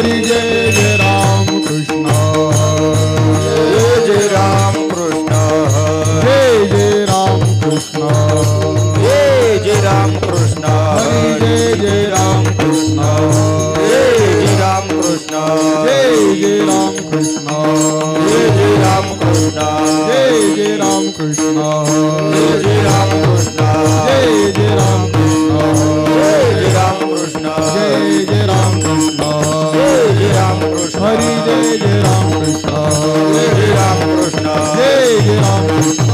हरी जय जय राम कृष्ण जय राम कृष्ण जय जय राम कृष्ण जय राम कृष्ण हरी जय जय राम कृष्ण जय राम कृष्ण जय जय राम कृष्ण जय राम कृष्ण जय जय राम कृष्ण जय राम कृष्ण जय जय राम कृष्ण जय राम कृष्ण जय जय राम कृष्ण जय राम कृष्ण हरी जय जय राम कृष्ण जय राम कृष्ण जय जय राम कृष्ण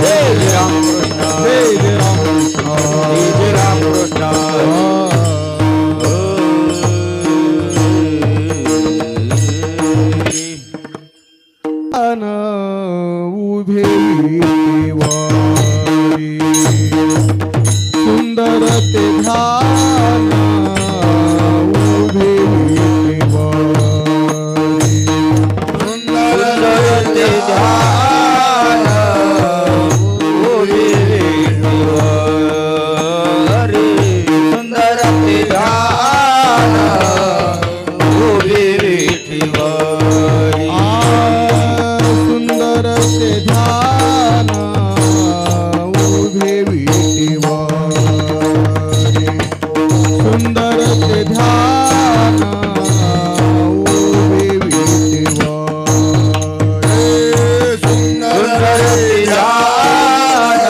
जय राम कृष्ण जय जय राम कृष्ण जय राम कृष्ण अन उभे विटेवारी सुंदर ते ध्यान उभे विटेवारी सुंदर ते ध्यान उभे विटेवारी सुंदर ते ध्यान उभे विटेवारी सुंदर ते ध्यान उभे विटेवारी सुंदर ते ध्यान उभे विटेवारी सुंदर ते ध्यान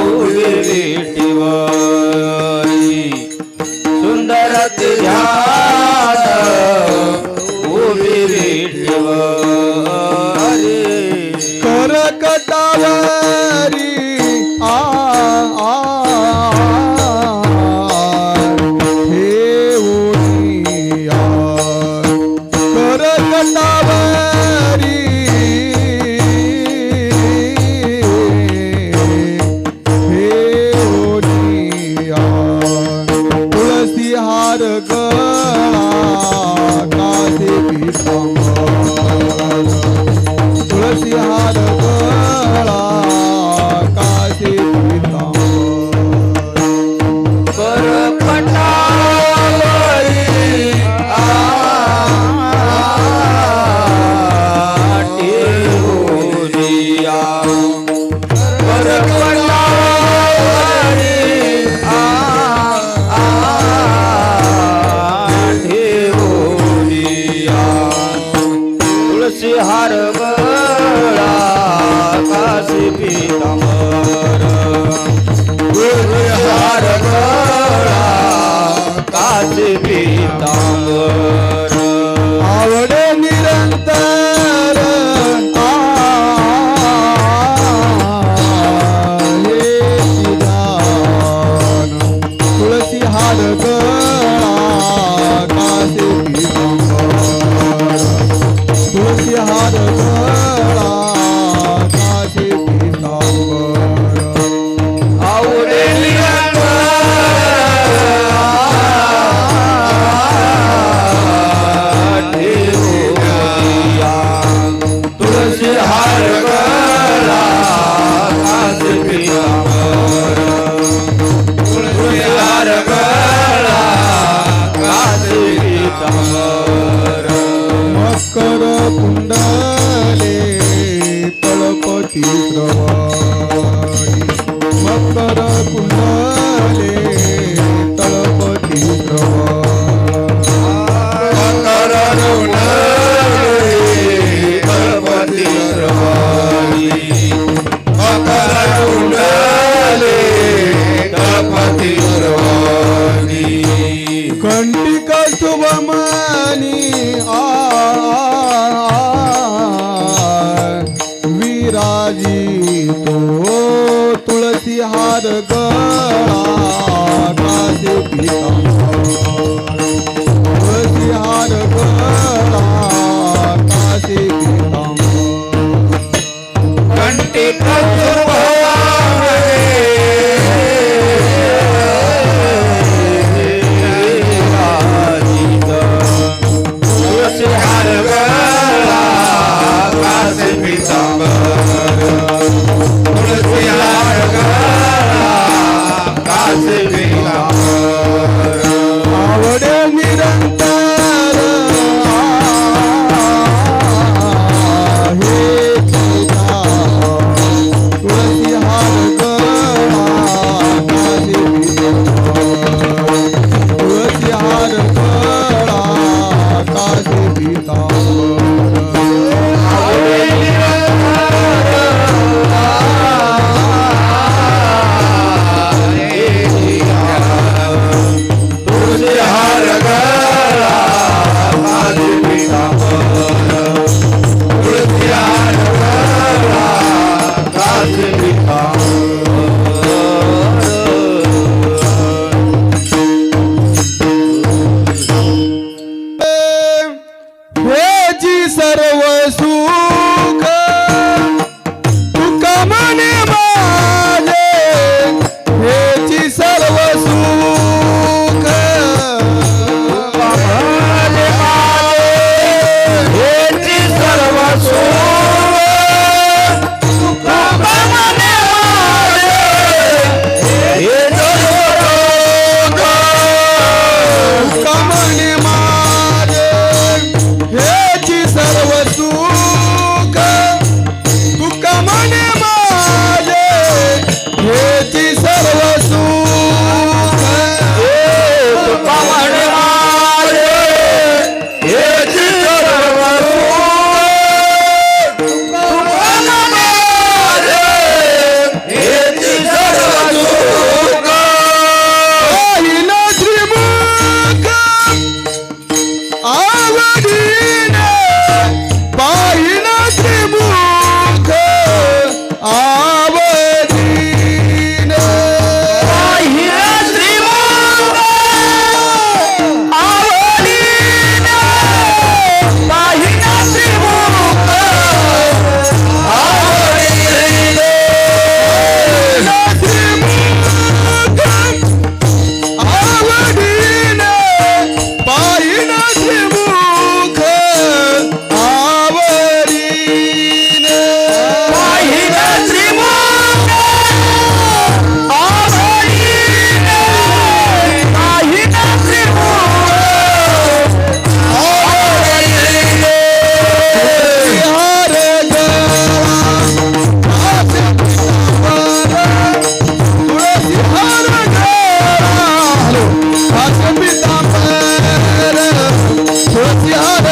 उभे विटेवारी सुंदर ते ध्यान उभे विटेवारी करकटावरी हे ओनिया करकटावरी हे ओनिया तुळसी हार गळा कासे पितांबर तुळसी हार गळा कासे पितांबर करपटावरी टेवोनिया करपटावरी टेवोनिया तुळसी हार गळा काशी पीतांबर तुळसी हार गळा काशी पीतांबर आवडे निरंतर हे विधान तुळसी हार गळा कासे पितांबर तुळसी हार गळा कासे पितांबर आवडे ठेवोनिया तुळसी हार गळा काशी पीतांबर तुळसी हार गळा काशी पीतांबर मकर कुंडले तळपती प्रवारी मकर कुंडले तळपती कंटिक शुभमनी विराजी तो तुळसी हार गळा कासे पितांबर तुळसी हार गळा कासे पितांबर कंटिक तुळसी हार गळा काशी पीतांबर तुळसी हार गळा काशी पीतांबर कासे पितांबर तुळशी हार गळा कासे पितांबर तुळशी हार गळा कासे हेची सर्व सुख तुका म्हणे माझे हेची सर्व सुख माझे माझे हेची सर्व सुख तुका म्हणे माझे हे सर्व सुख तुका म्हणे माझे हेची सर्व सुख तुका म्हणे माझे हेची सर्व सुख तुका म्हणे माझे हेची सर्व सुख तुका म्हणे माझे हेची सर्व सुख पाहिलं त्रिमुख आवडीने पाहिलं त्रिमुख आवडीने पाहिला श्रीमंत आवडीने पाहिला श्रीमंत आवडीने आवडीने पाहिलं त्रिमुख आवडीने पाहिला श्रीमंत आवडीने पाहिला तुळशी हार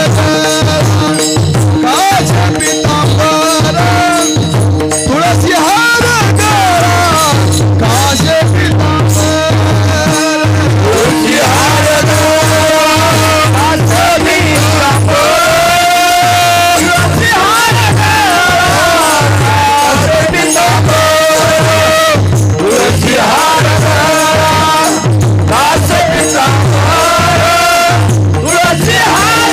कासे पितांबर तुळशी हार कासे पितांबर तुळशी हार कासे पितांबर तुळशी हार कासे पितांबर तुळशी हार कासे पितांबर तुळशी हार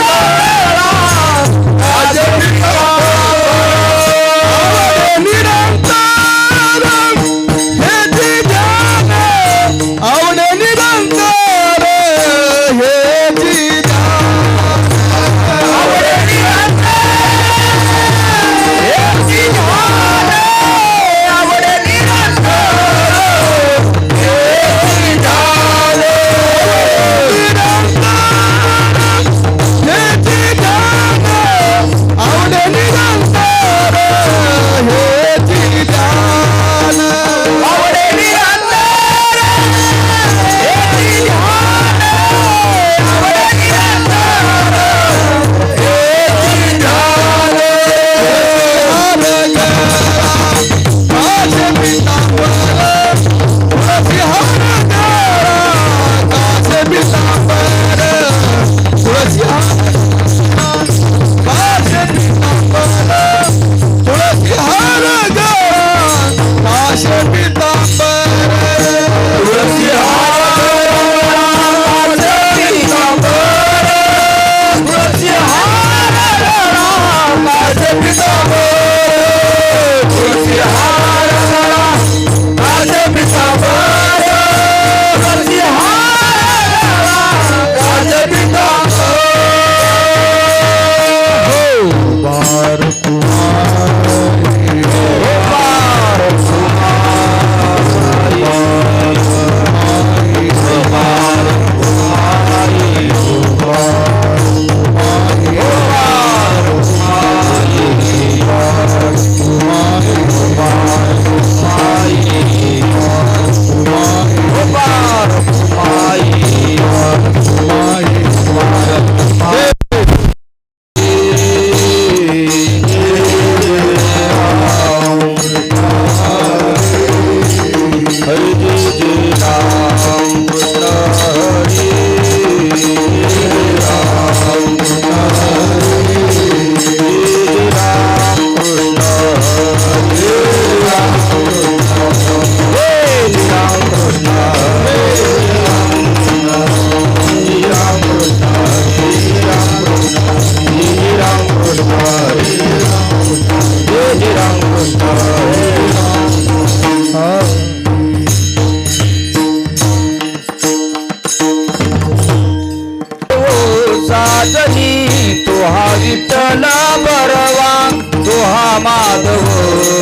माधव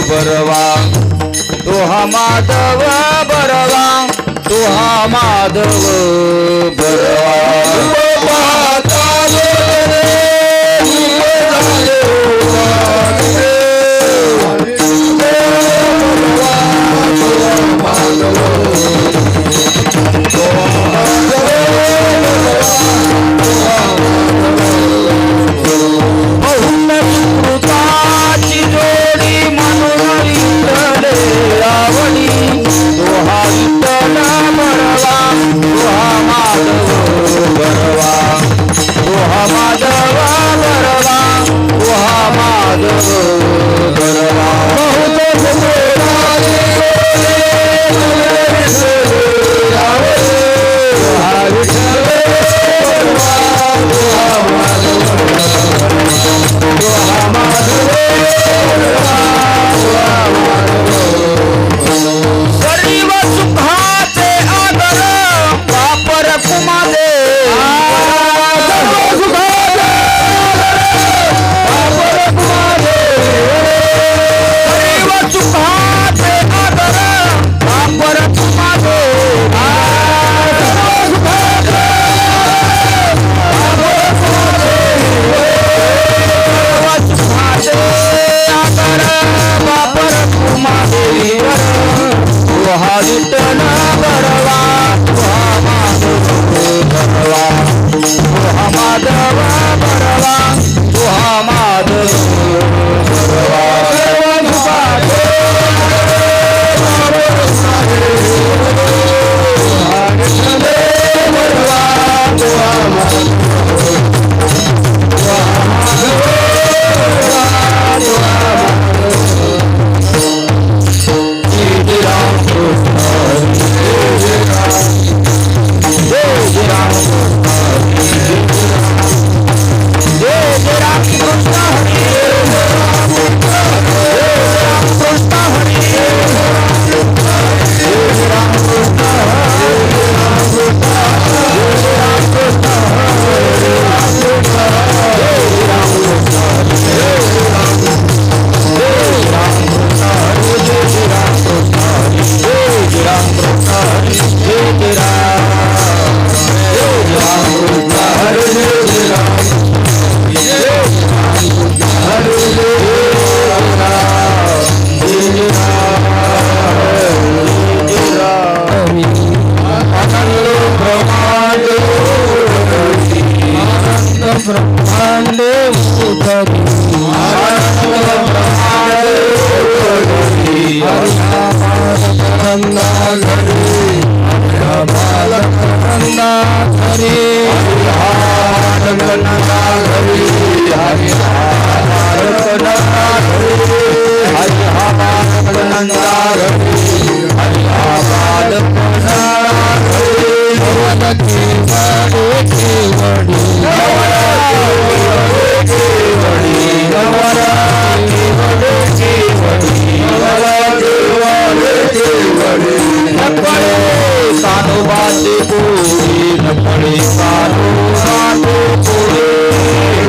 बरवा तो हा माधव बरवा तो हा माधव बरवा बहुमृताची जोडी म्हणून विठ्ठले आवडी तो हा विठ्ठल बरवा तो हा माधव बरवा तो हा माधव बरवा तो हा माधव बरवा सर्व सुखाचे आदर वापर कुमादे सर्व सुखाचे आदर वापर कुमादे विठ्ठल बरवा तुहा माधव बरवा तुहा माधव बरवा तुहा माधव बरवा ब्रह्मांडे उठरी नंदा घरी नंदा घरी नंदा घरी सानू बाते पूरी न पड़े सानू बाते पूरी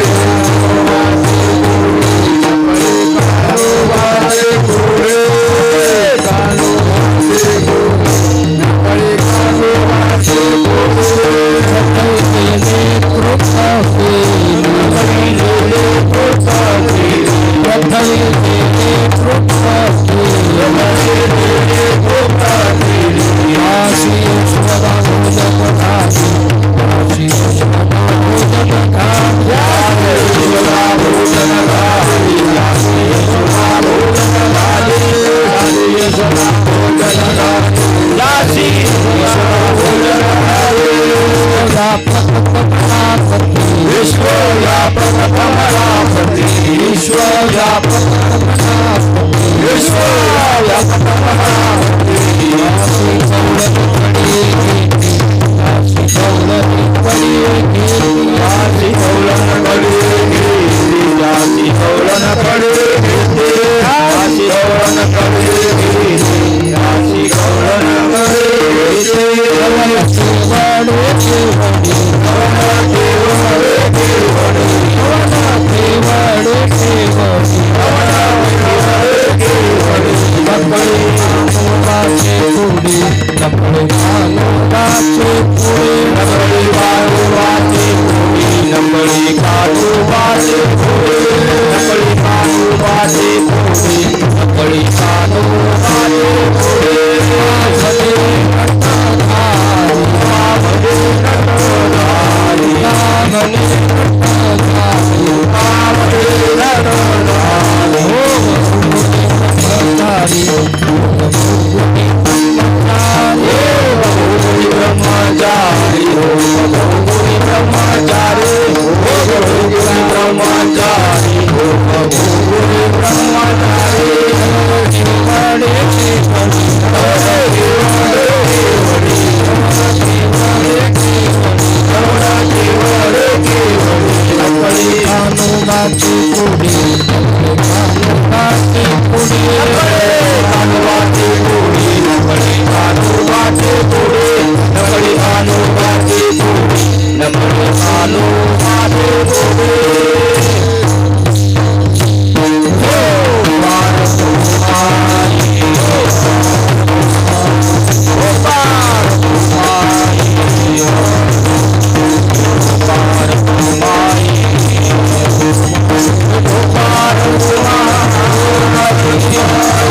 बाटे पुढे नकळी कानू बाटे पुढे नकळी कानू बाटे पुढे माधवे नटधारी माधवे नटधारी माधवे नटधारी माधवे नटधारी हो ब्रह्मचारी ब्रह्मचारी हो ब्रह्मचारी हो ब्रह्मचारी हो ब्रह्मचारी कानूबाची पुढे कानूबाची पुढे कानूबाची पुढे नकळी कानूबाची पुढे नकळी कानूबाची पुढे नकळी कानूबाची पुढे हो पारकुमारी हो पारकुमारी पारकुमारी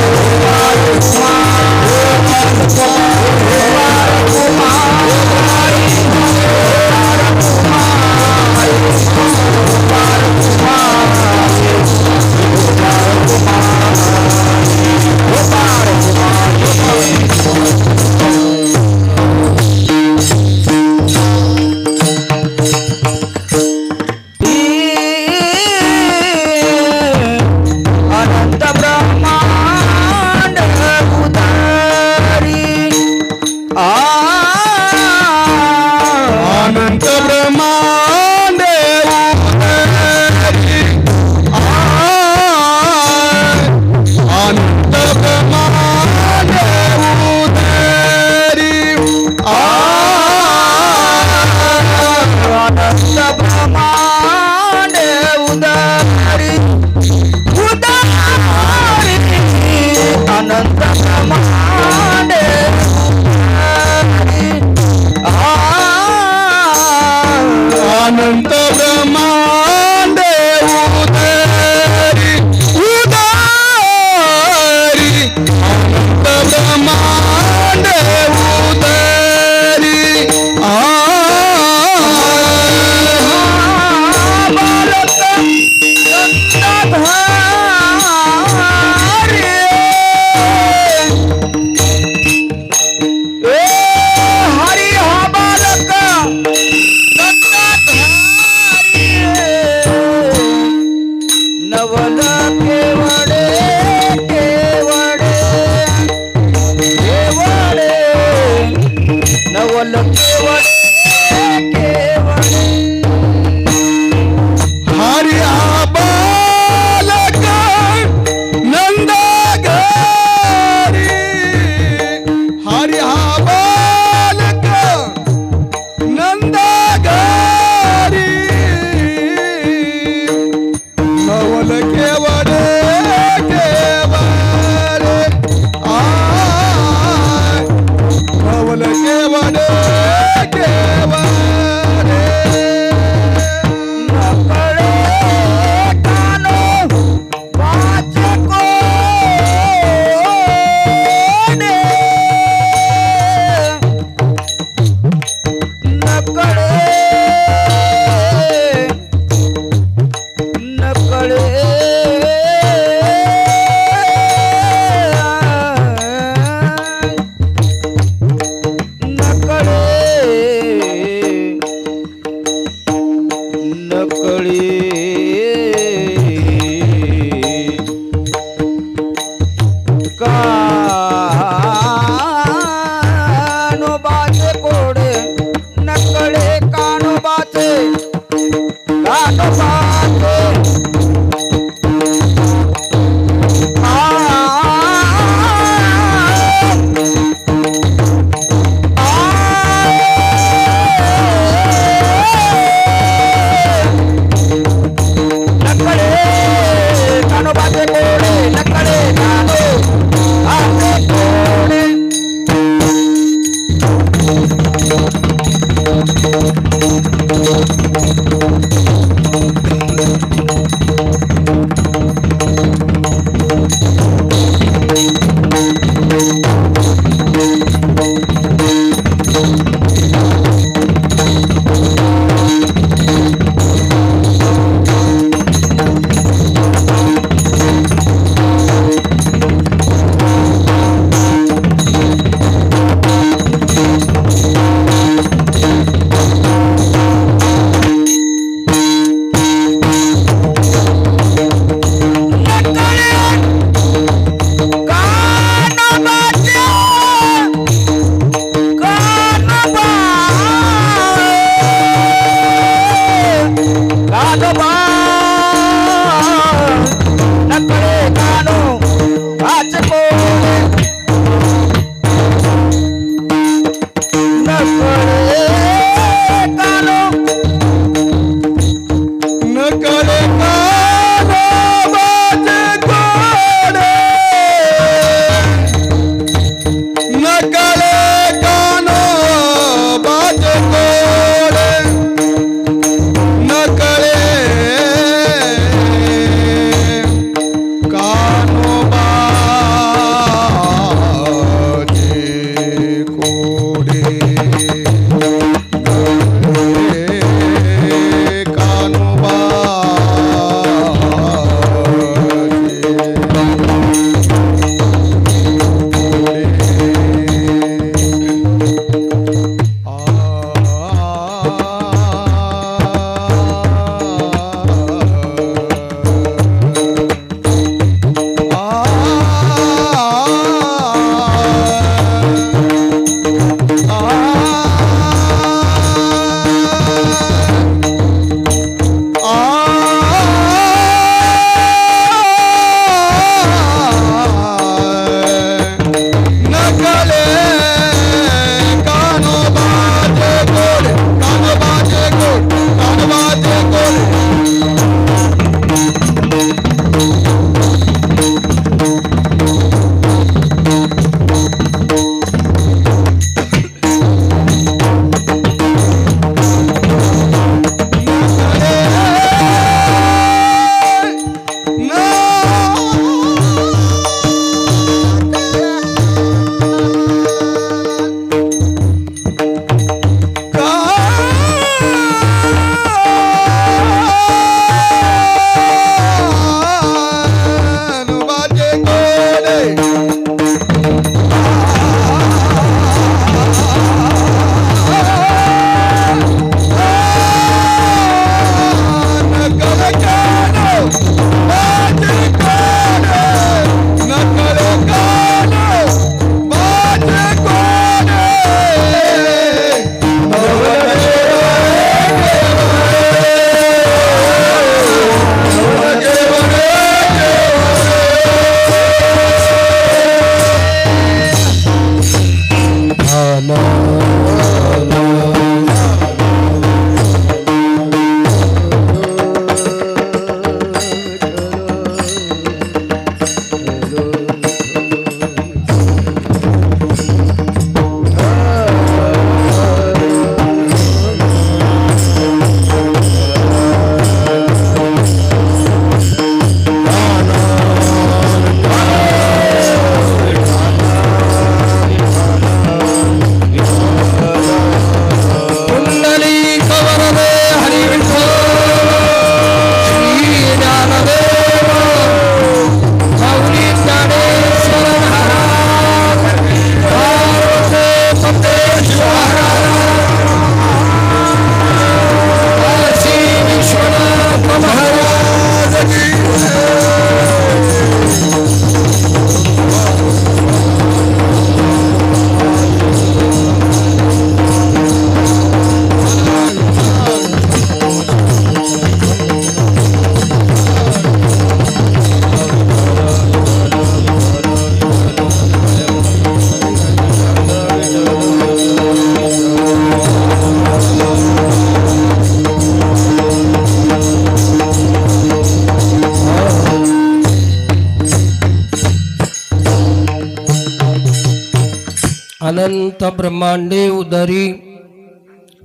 अनंत ब्रह्मांडे उदरी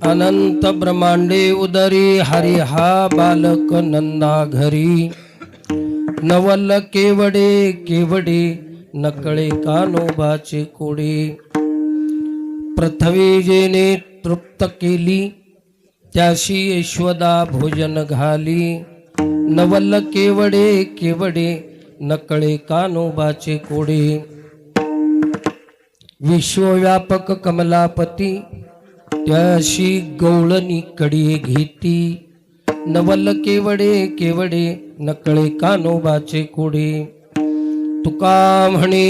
अनंत ब्रह्मांडे उदरी हरी हा बालक नंदा घरी नवल केवडे केवडे नकळे कानोबाचे कोडे पृथ्वी जेने तृप्त केली त्याशी यशोदा भोजन घाली नवल केवडे केवडे नकळे कानोबाचे कोडे विश्वव्यापक कमलापती त्याशी गवळणी कडी घेती नवल केवडे केवडे नकळे कानोबाचे कोडे तुका म्हणे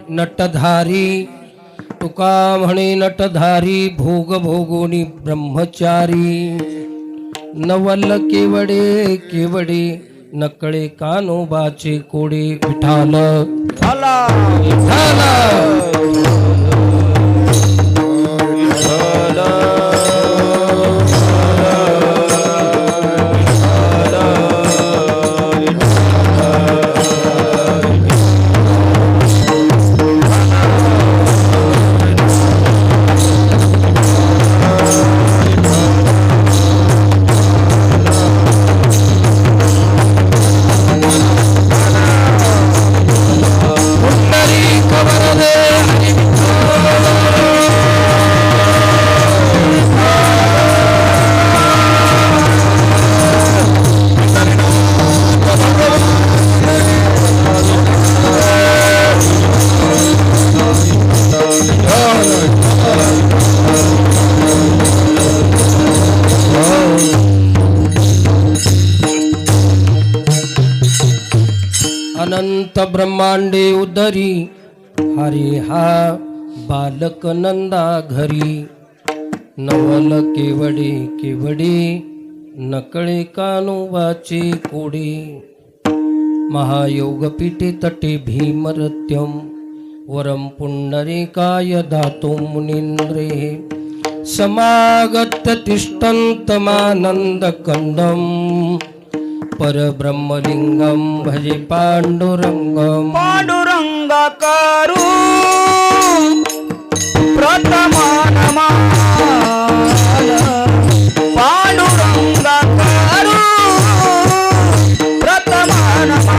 नटधारी तुका म्हणे नटधारी भोग भोगोनी ब्रह्मचारी नवल केवडे केवडे नकळे कानोबाचे कोडे विठाल विठाल अनंत ब्रह्मांडे उदरी हरी हा बालक नंदा घरी नवल केवडे केवडे नकळे कानोबाचे कोडे महायोगपीठे तटे भीमरत्यम वरम पुंडरीकाय दातो मुनींद्रे समागत्य तिष्ठन्तमानन्दकन्दम् परब्रह्मलिंगम भजे पांडुरंगम पांडुरंगाकारू प्रथमानमा पांडुरंगाकारू प्रथमानमा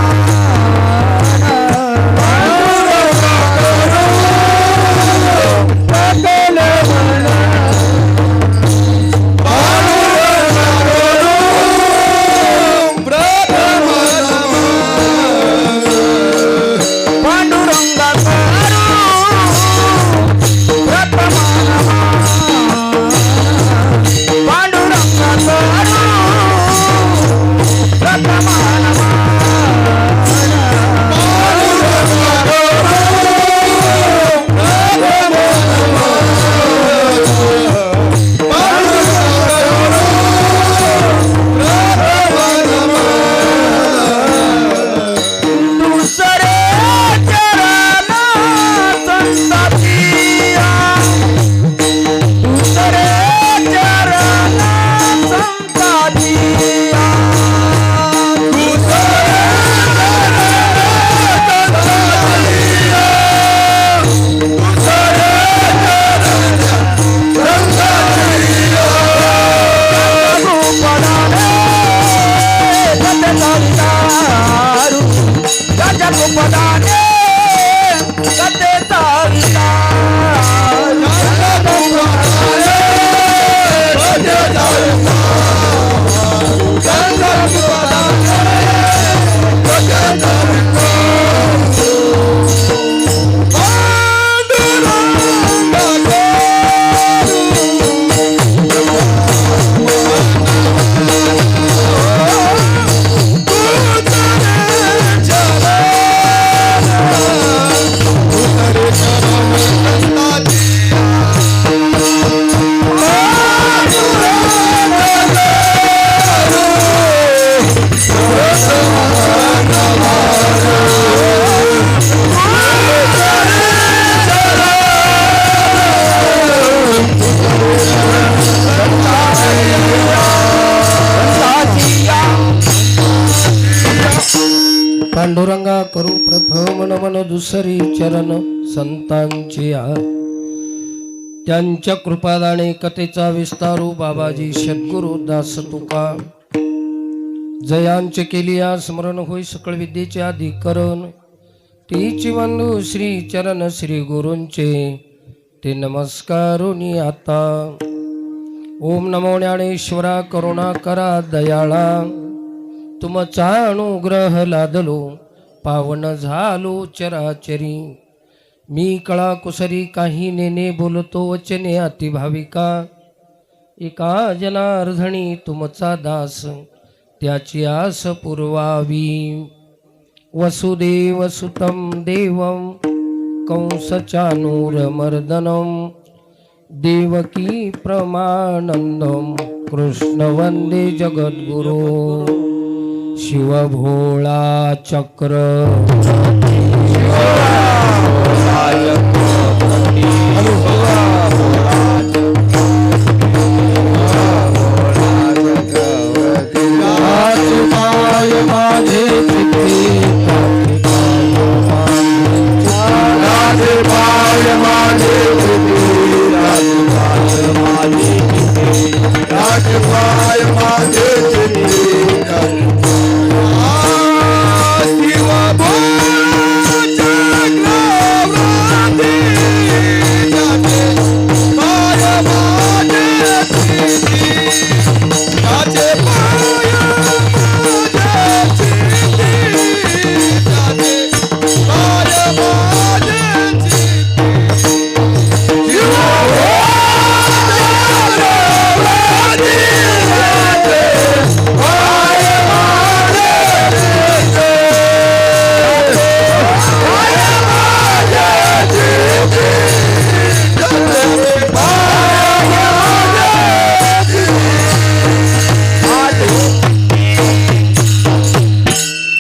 पांडुरंगा करू प्रथम नमन दुसरी चरण संतांची त्यांच्या कृपादाने कथेचा विस्तारू बाबाजी सद्गुरु दास तुका जयांचे केलिया स्मरण होई सकळ विद्येचे अधिकरण तीची बंधू श्री चरण श्री गुरूंचे ते नमस्कारुनी आता. ओम नमो ज्ञानेश्वरा करुणा करा दयाळा तुमचा अनुग्रह लादलो पावन झालो चराचरी. मी कळा कुसरी काही नेने बोलतो वचने अतिभाविका एका जनार्धनी तुमचा दास त्याची आस पुरवावी. वसुदेव सुतं देवं कंसचानूरमर्दनं देवकी प्रमानंदं कृष्ण वंदे जगद्गुरो. शिवभोळा चक्र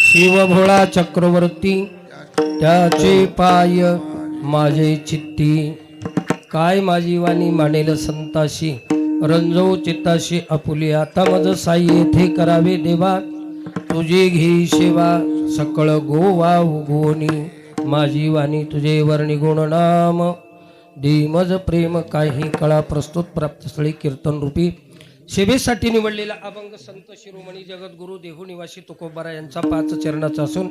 शिवभोळा चक्रवर्ती त्याचे पाय माझे चित्ती. काय माझी वाणी मानेल संताशी रंजो चित्ताशी आपुली. आता मज साई येथे करावे देवा तुझी घे सेवा सकळ गोवा उगवणी. माझी वाणी तुझे वर्णी गुण नाम दे मज प्रेम काही कळा. प्रस्तुत प्राप्तस्थळी कीर्तन रूपी सेवेसाठी निवडलेला अभंग संत शिरोमणी जगद्गुरु देहू निवासी तुकोबारा यांचा 5 चरणाचा असून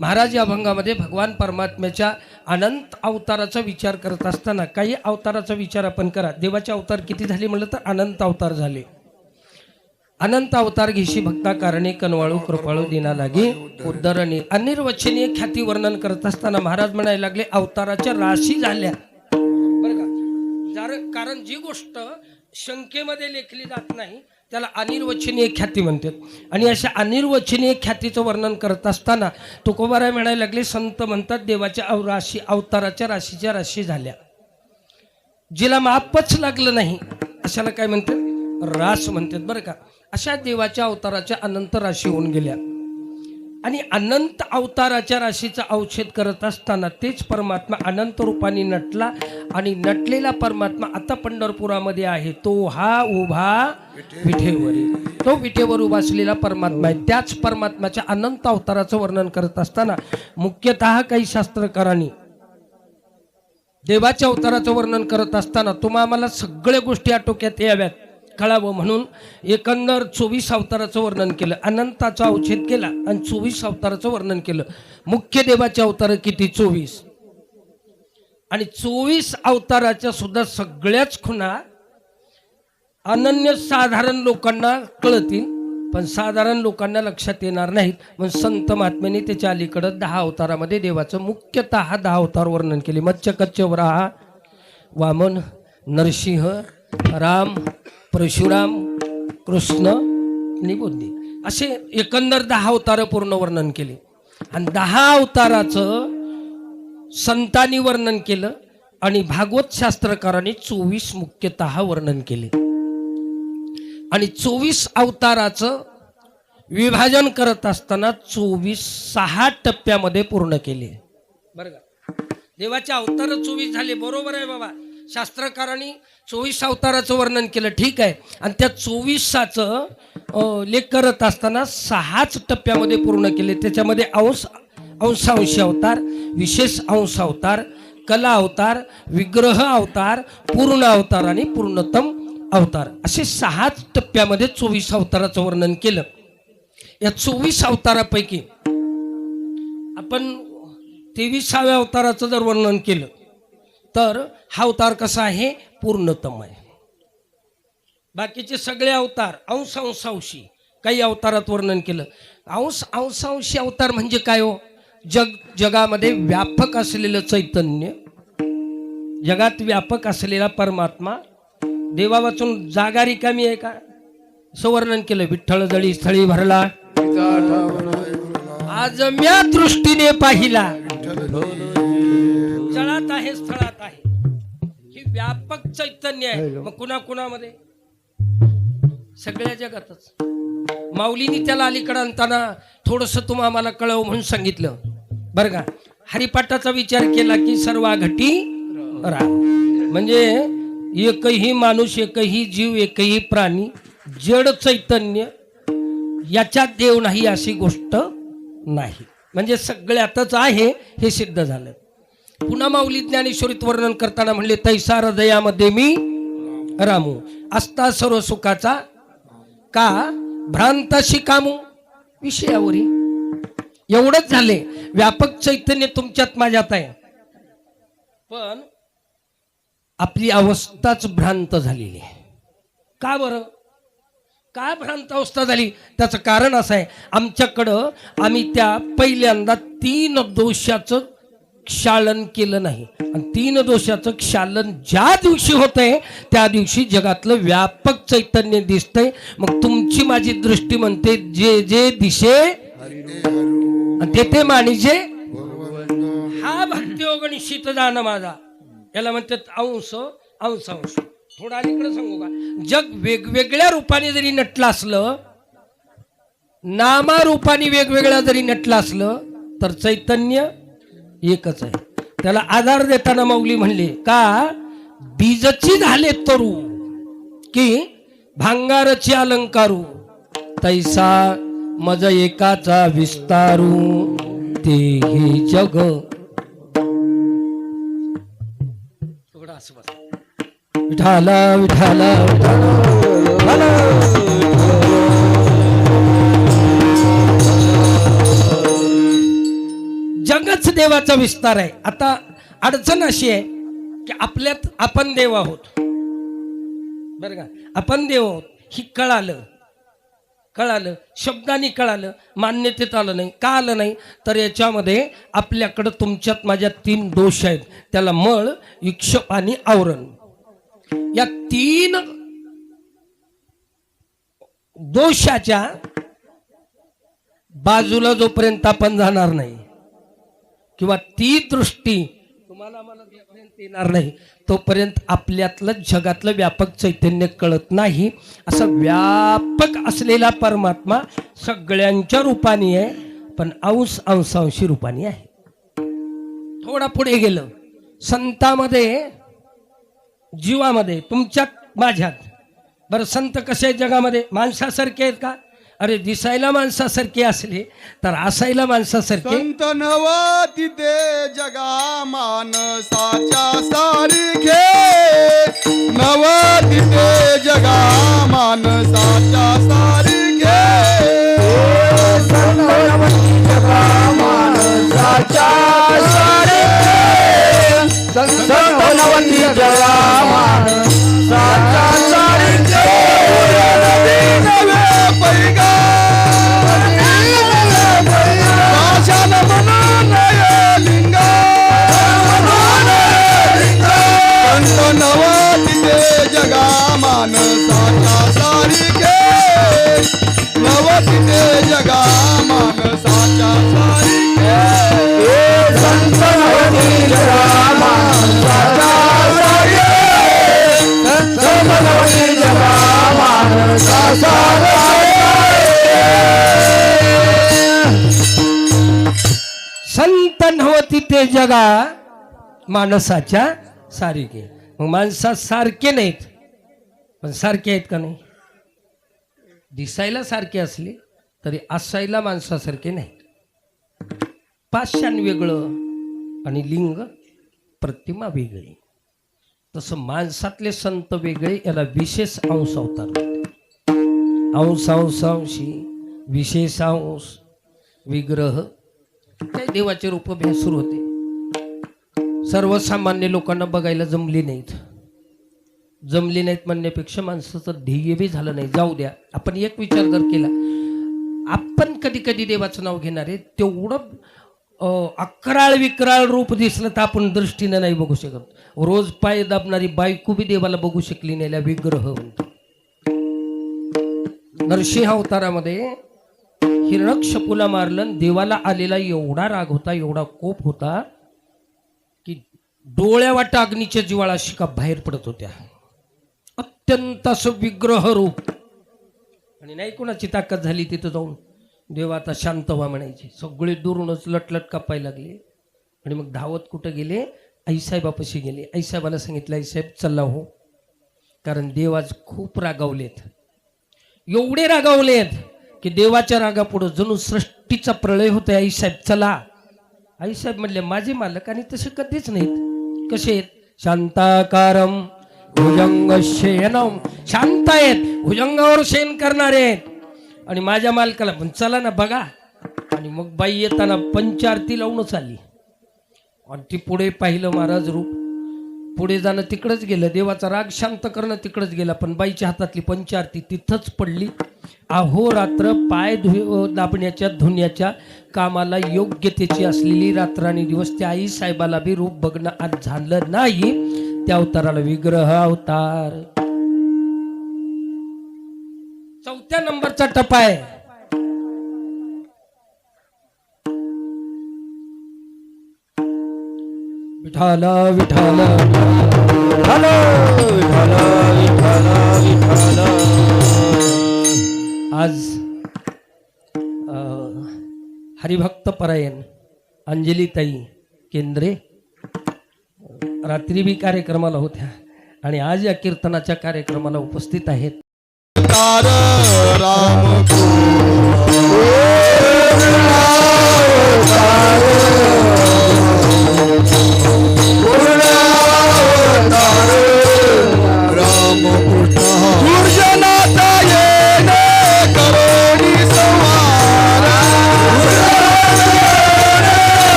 महाराज या अभंगामध्ये भगवान परमात्म्याच्या अनंत अवताराचा विचार करत असताना काही अवताराचा विचार आपण करा. देवाचे अवतार किती झाले म्हटलं तर अनंत अवतार झाले. अनंत अवतार घेशी भक्ता कारणे कनवाळू कृपाळू दिना लागे उद्धरणी. अनिर्वचनीय ख्याती वर्णन करत असताना महाराज म्हणायला लागले अवताराच्या राशी झाल्या बरं का. कारण जी गोष्ट शंकेमध्ये लेखली जात नाही त्याला अनिर्वचनीय ख्याती म्हणतात. आणि अशा अनिर्वचनीय ख्यातीचं वर्णन करत असताना तुकोबाराय म्हणायला लागले संत म्हणतात देवाच्या राशी अवताराच्या राशीच्या राशी झाल्या. जिला मापच लागलं नाही अशाला काय म्हणतात रास म्हणतात बरं का. अशा देवाच्या अवताराच्या अनंत राशी होऊन गेल्या. आणि अनंत अवताराच्या राशीचा अवच्छेद करत असताना तेच परमात्मा अनंत रूपाने नटला. आणि नटलेला परमात्मा आता पंढरपुरामध्ये आहे. तो हा उभा विठेवरी. तो विठेवर उभा असलेला परमात्मा आहे. त्याच परमात्म्याच्या अनंत अवताराचं वर्णन करत असताना मुख्यतः काही शास्त्रकारांनी देवाच्या अवताराचं वर्णन करत असताना तुम्हा आम्हाला सगळ्या गोष्टी आटोक्यात याव्यात कळावं म्हणून एकंदर 24 अवताराचं वर्णन केलं. अनंताचा अवच्छेद केला आणि 24 अवताराचं वर्णन केलं. मुख्य देवाचे अवतार किती 24. आणि 24 अवताराच्या सुद्धा सगळ्याच खुणा अनन्य साधारण लोकांना कळतील पण साधारण लोकांना लक्षात येणार नाहीत. म्हणून संत महात्म्यांनी त्याच्या अलीकडं 10 अवतारामध्ये देवाचं मुख्यतः 10 अवतार वर्णन केले. मत्स्य कच्छ वराह वामन नरसिंह राम परशुराम कृष्ण आणि बुद्धी असे एकंदर 10 अवतार पूर्ण वर्णन केले. आणि 10 अवताराचं संतांनी वर्णन केलं आणि भागवत शास्त्रकारांनी 24 मुख्यतः वर्णन केले. आणि 24 अवताराचं विभाजन करत असताना 6 टप्प्यामध्ये पूर्ण केले बरं का. देवाचे अवतार 24 झाले बरोबर आहे बाबा. शास्त्रकारांनी 24 अवताराचं वर्णन केलं ठीक आहे. आणि त्या 24चं लेख करत असताना 6च टप्प्यामध्ये पूर्ण केले. त्याच्यामध्ये अंशांशी अवतार विशेष अंश अवतार कला अवतार, विग्रह अवतार, पूर्ण अवतार आणि पूर्णतम अवतार असे 6 टप्प्यामध्ये 24 अवताराचं वर्णन केलं. या 24 अवतारापैकी आपण 23व्या अवताराचं जर वर्णन केलं तर हा अवतार कसा आहे? पूर्णतम आहे. बाकीचे सगळे अवतार अंशांशी काही अवतारात वर्णन केलं. अंशांशी अवतार म्हणजे काय हो? जगामध्ये व्यापक असलेलं चैतन्य, जगात व्यापक असलेला परमात्मा. देवा वाचून जागा रिकामी आहे का? असं वर्णन केलं. विठ्ठल जळी स्थळी भरला, आज म्या दृष्टीने पाहिला, जळात आहे स्थळात आहे. ही व्यापक चैतन्य आहे. मग कुणाकुणामध्ये? सगळ्या जगातच. माऊलीनी त्याला अलीकडे आणताना थोडंसं तुम्हा आम्हाला कळव म्हणून सांगितलं बरं का. हरिपाठाचा विचार केला की सर्व घटी राम, म्हणजे एकही माणूस, एकही जीव, एकही प्राणी, जड चैतन्य याच्यात देव नाही अशी गोष्ट नाही. म्हणजे सगळ्यातच आहे हे सिद्ध झालं. पुन्हा माऊली ज्ञानेश्वरीत वर्णन करताना म्हणले तैसा हृदयामध्ये मी रामू, असता सर्व सुखाचा का भ्रांताशी कामू विषयावरी. एवढंच झाले. व्यापक चैतन्य तुमच्यात माझ्यात आहे, पण आपली अवस्थाच भ्रांत झालेली आहे. का बरं? का भ्रांत अवस्था झाली? त्याचं कारण असं आहे, आमच्याकडं आम्ही त्या पहिल्यांदा 3 दोषाचं क्षालन केलं नाही. आणि 3 दोषाचं क्षालन ज्या दिवशी होतंय त्या दिवशी जगातलं व्यापक चैतन्य दिसतंय. मग तुमची माझी दृष्टी म्हणते जे जे दिशे तेथे मानिजे. हा भक्तियोग निश्चित जाणं माझा, याला म्हणतात अंश अंशांश. थोडा अलीकडे सांगू का? जग वेगवेगळ्या रूपाने जरी नटलं असलं, नामारूपाने वेगवेगळ्या जरी नटलं असलं, तर चैतन्य एकच आहे. त्याला आधार देताना माऊली म्हणले का बीजची झाले तरू की भांगारची अलंकारू, तैसा मज एकाचा विस्तारू ते हे जग. विठाला विठाला विठाला. जगच देवाचा विस्तार आहे. आता अडचण अशी आहे की आपल्यात आपण देव आहोत बरं का. आपण देव आहोत ही कळालं, शब्दांनी कळालं, मान्यतेत आलं नाही. का आलं नाही? तर याच्यामध्ये आपल्याकडं तुमच्यात माझ्यात 3 दोष आहेत. त्याला मळ, विक्षेप आणि आवरण. या 3 दोषाच्या बाजूला जोपर्यंत आपण जाणार नाही किंवा ती दृष्टी तुम्हाला मला येणार नाही तोपर्यंत आपल्यातलं जगातलं व्यापक चैतन्य कळत नाही. असं व्यापक असलेला परमात्मा सगळ्यांच्या रूपाने आहे, पण अंशांशी रूपाने आहे. थोडा पुढे गेलं संतामध्ये, जीवामध्ये, तुमच्यात माझ्यात. बरं संत कसे आहेत जगामध्ये? माणसासारखे आहेत का? अरे दिसायला माणसासारखे असले तर असायला माणसासारखे. संत नवती ते जगा मानसाच्या सारखे, नवती ते जगा मानसाच्या सारखे. संत नवती जगा मानसाच्या सारखे, संत नवती जगा मानसाच्या सारखे. जगा मानसाच्या सारखे, नवती ते जगा मानसाच्या सारखे. संत नवती जगा मानसाच्या सारखे, संत नवती जगा मानसाच्या सारखे. संत नव्हती ते जगा माणसाच्या सारखे. मग माणसा सारखे नाहीत, पण सारखे आहेत का नाही? दिसायला सारखे असले तरी असायला माणसासारखे नाहीत. पाषाण वेगळं आणि लिंग प्रतिमा वेगळी. तसं माणसातले संत वेगळे, याला विशेष अंश अवतार म्हणतात. अंशांशी विशेषांश विग्रह काही देवाचे रूप भेसूर होते. सर्वसामान्य लोकांना बघायला जमली नाहीत म्हणण्यापेक्षा माणसाचं ध्येय बी झालं नाही. जाऊ द्या, आपण एक विचार जर केला, आपण कधी कधी देवाचं नाव घेणार आहे, तेवढं अकराळ विक्राळ रूप दिसलं तर आपण दृष्टीनं नाही बघू शकत. रोज पाय दाबणारी बायको बी देवाला बघू शकली नाही, याला विग्रह म्हणतो. नरसिंह अवतारामध्ये हिरण्यकशिपूला मारलं, देवाला आलेला एवढा राग होता, एवढा कोप होता की डोळ्यावाट अग्नीच्या ज्वाळा शिका बाहेर पडत होत्या. अत्यंत असं विग्रह रूप. आणि नाही कोणाची ताकद झाली तिथं जाऊन देवा आता शांत व्हा म्हणायची. सगळे दुरूनच लटलट कापायला लागले. आणि मग धावत कुठं गेले, आईसाहेबापाशी गेले. आईसाहेबाला सांगितलं, आईसाहेब चला हो, कारण देव आज खूप रागावलेत. एवढे रागावलेत की देवाच्या रागापुढं जणू सृष्टीचा प्रलय होतोय. आईसाहेब चला. आईसाहेब म्हणले, माझे मालक आणि तसे कधीच नाहीत. कसे आहेत? शांताकारम भुजंग शयनम. शांत आहेत, भुजंगावर शयन करणारे आहेत. आणि माझ्या मालकाला पण चला ना बघा. आणि मग बाई येताना पंचारती लावूनच आली. आणि ती पुढे पाहिलं महाराज रूप. पुढे जाणं तिकडंच गेलं, देवाचा राग शांत करणं तिकडंच गेला. पण बाईच्या हातातली पंचारती तिथंच पडली. अहोरात्र पाय दाबण्याच्या धुण्याच्या कामाला योग्यतेची असलेली रात्र आणि दिवस त्या आई साहेबाला बी रूप बघणं आज झालं नाही. त्या अवताराला विग्रह अवतार. 4थ्या नंबरचा टप्पा आहे. विठाल विठाल विठाल विठाल विठाल विठाल. आज हरिभक्त परायण अंजलीताई केंद्रे रात्री बी कार्यक्रमाला होत्या आणि आज या कीर्तनाच्या कार्यक्रमाला उपस्थित आहेत. तार राम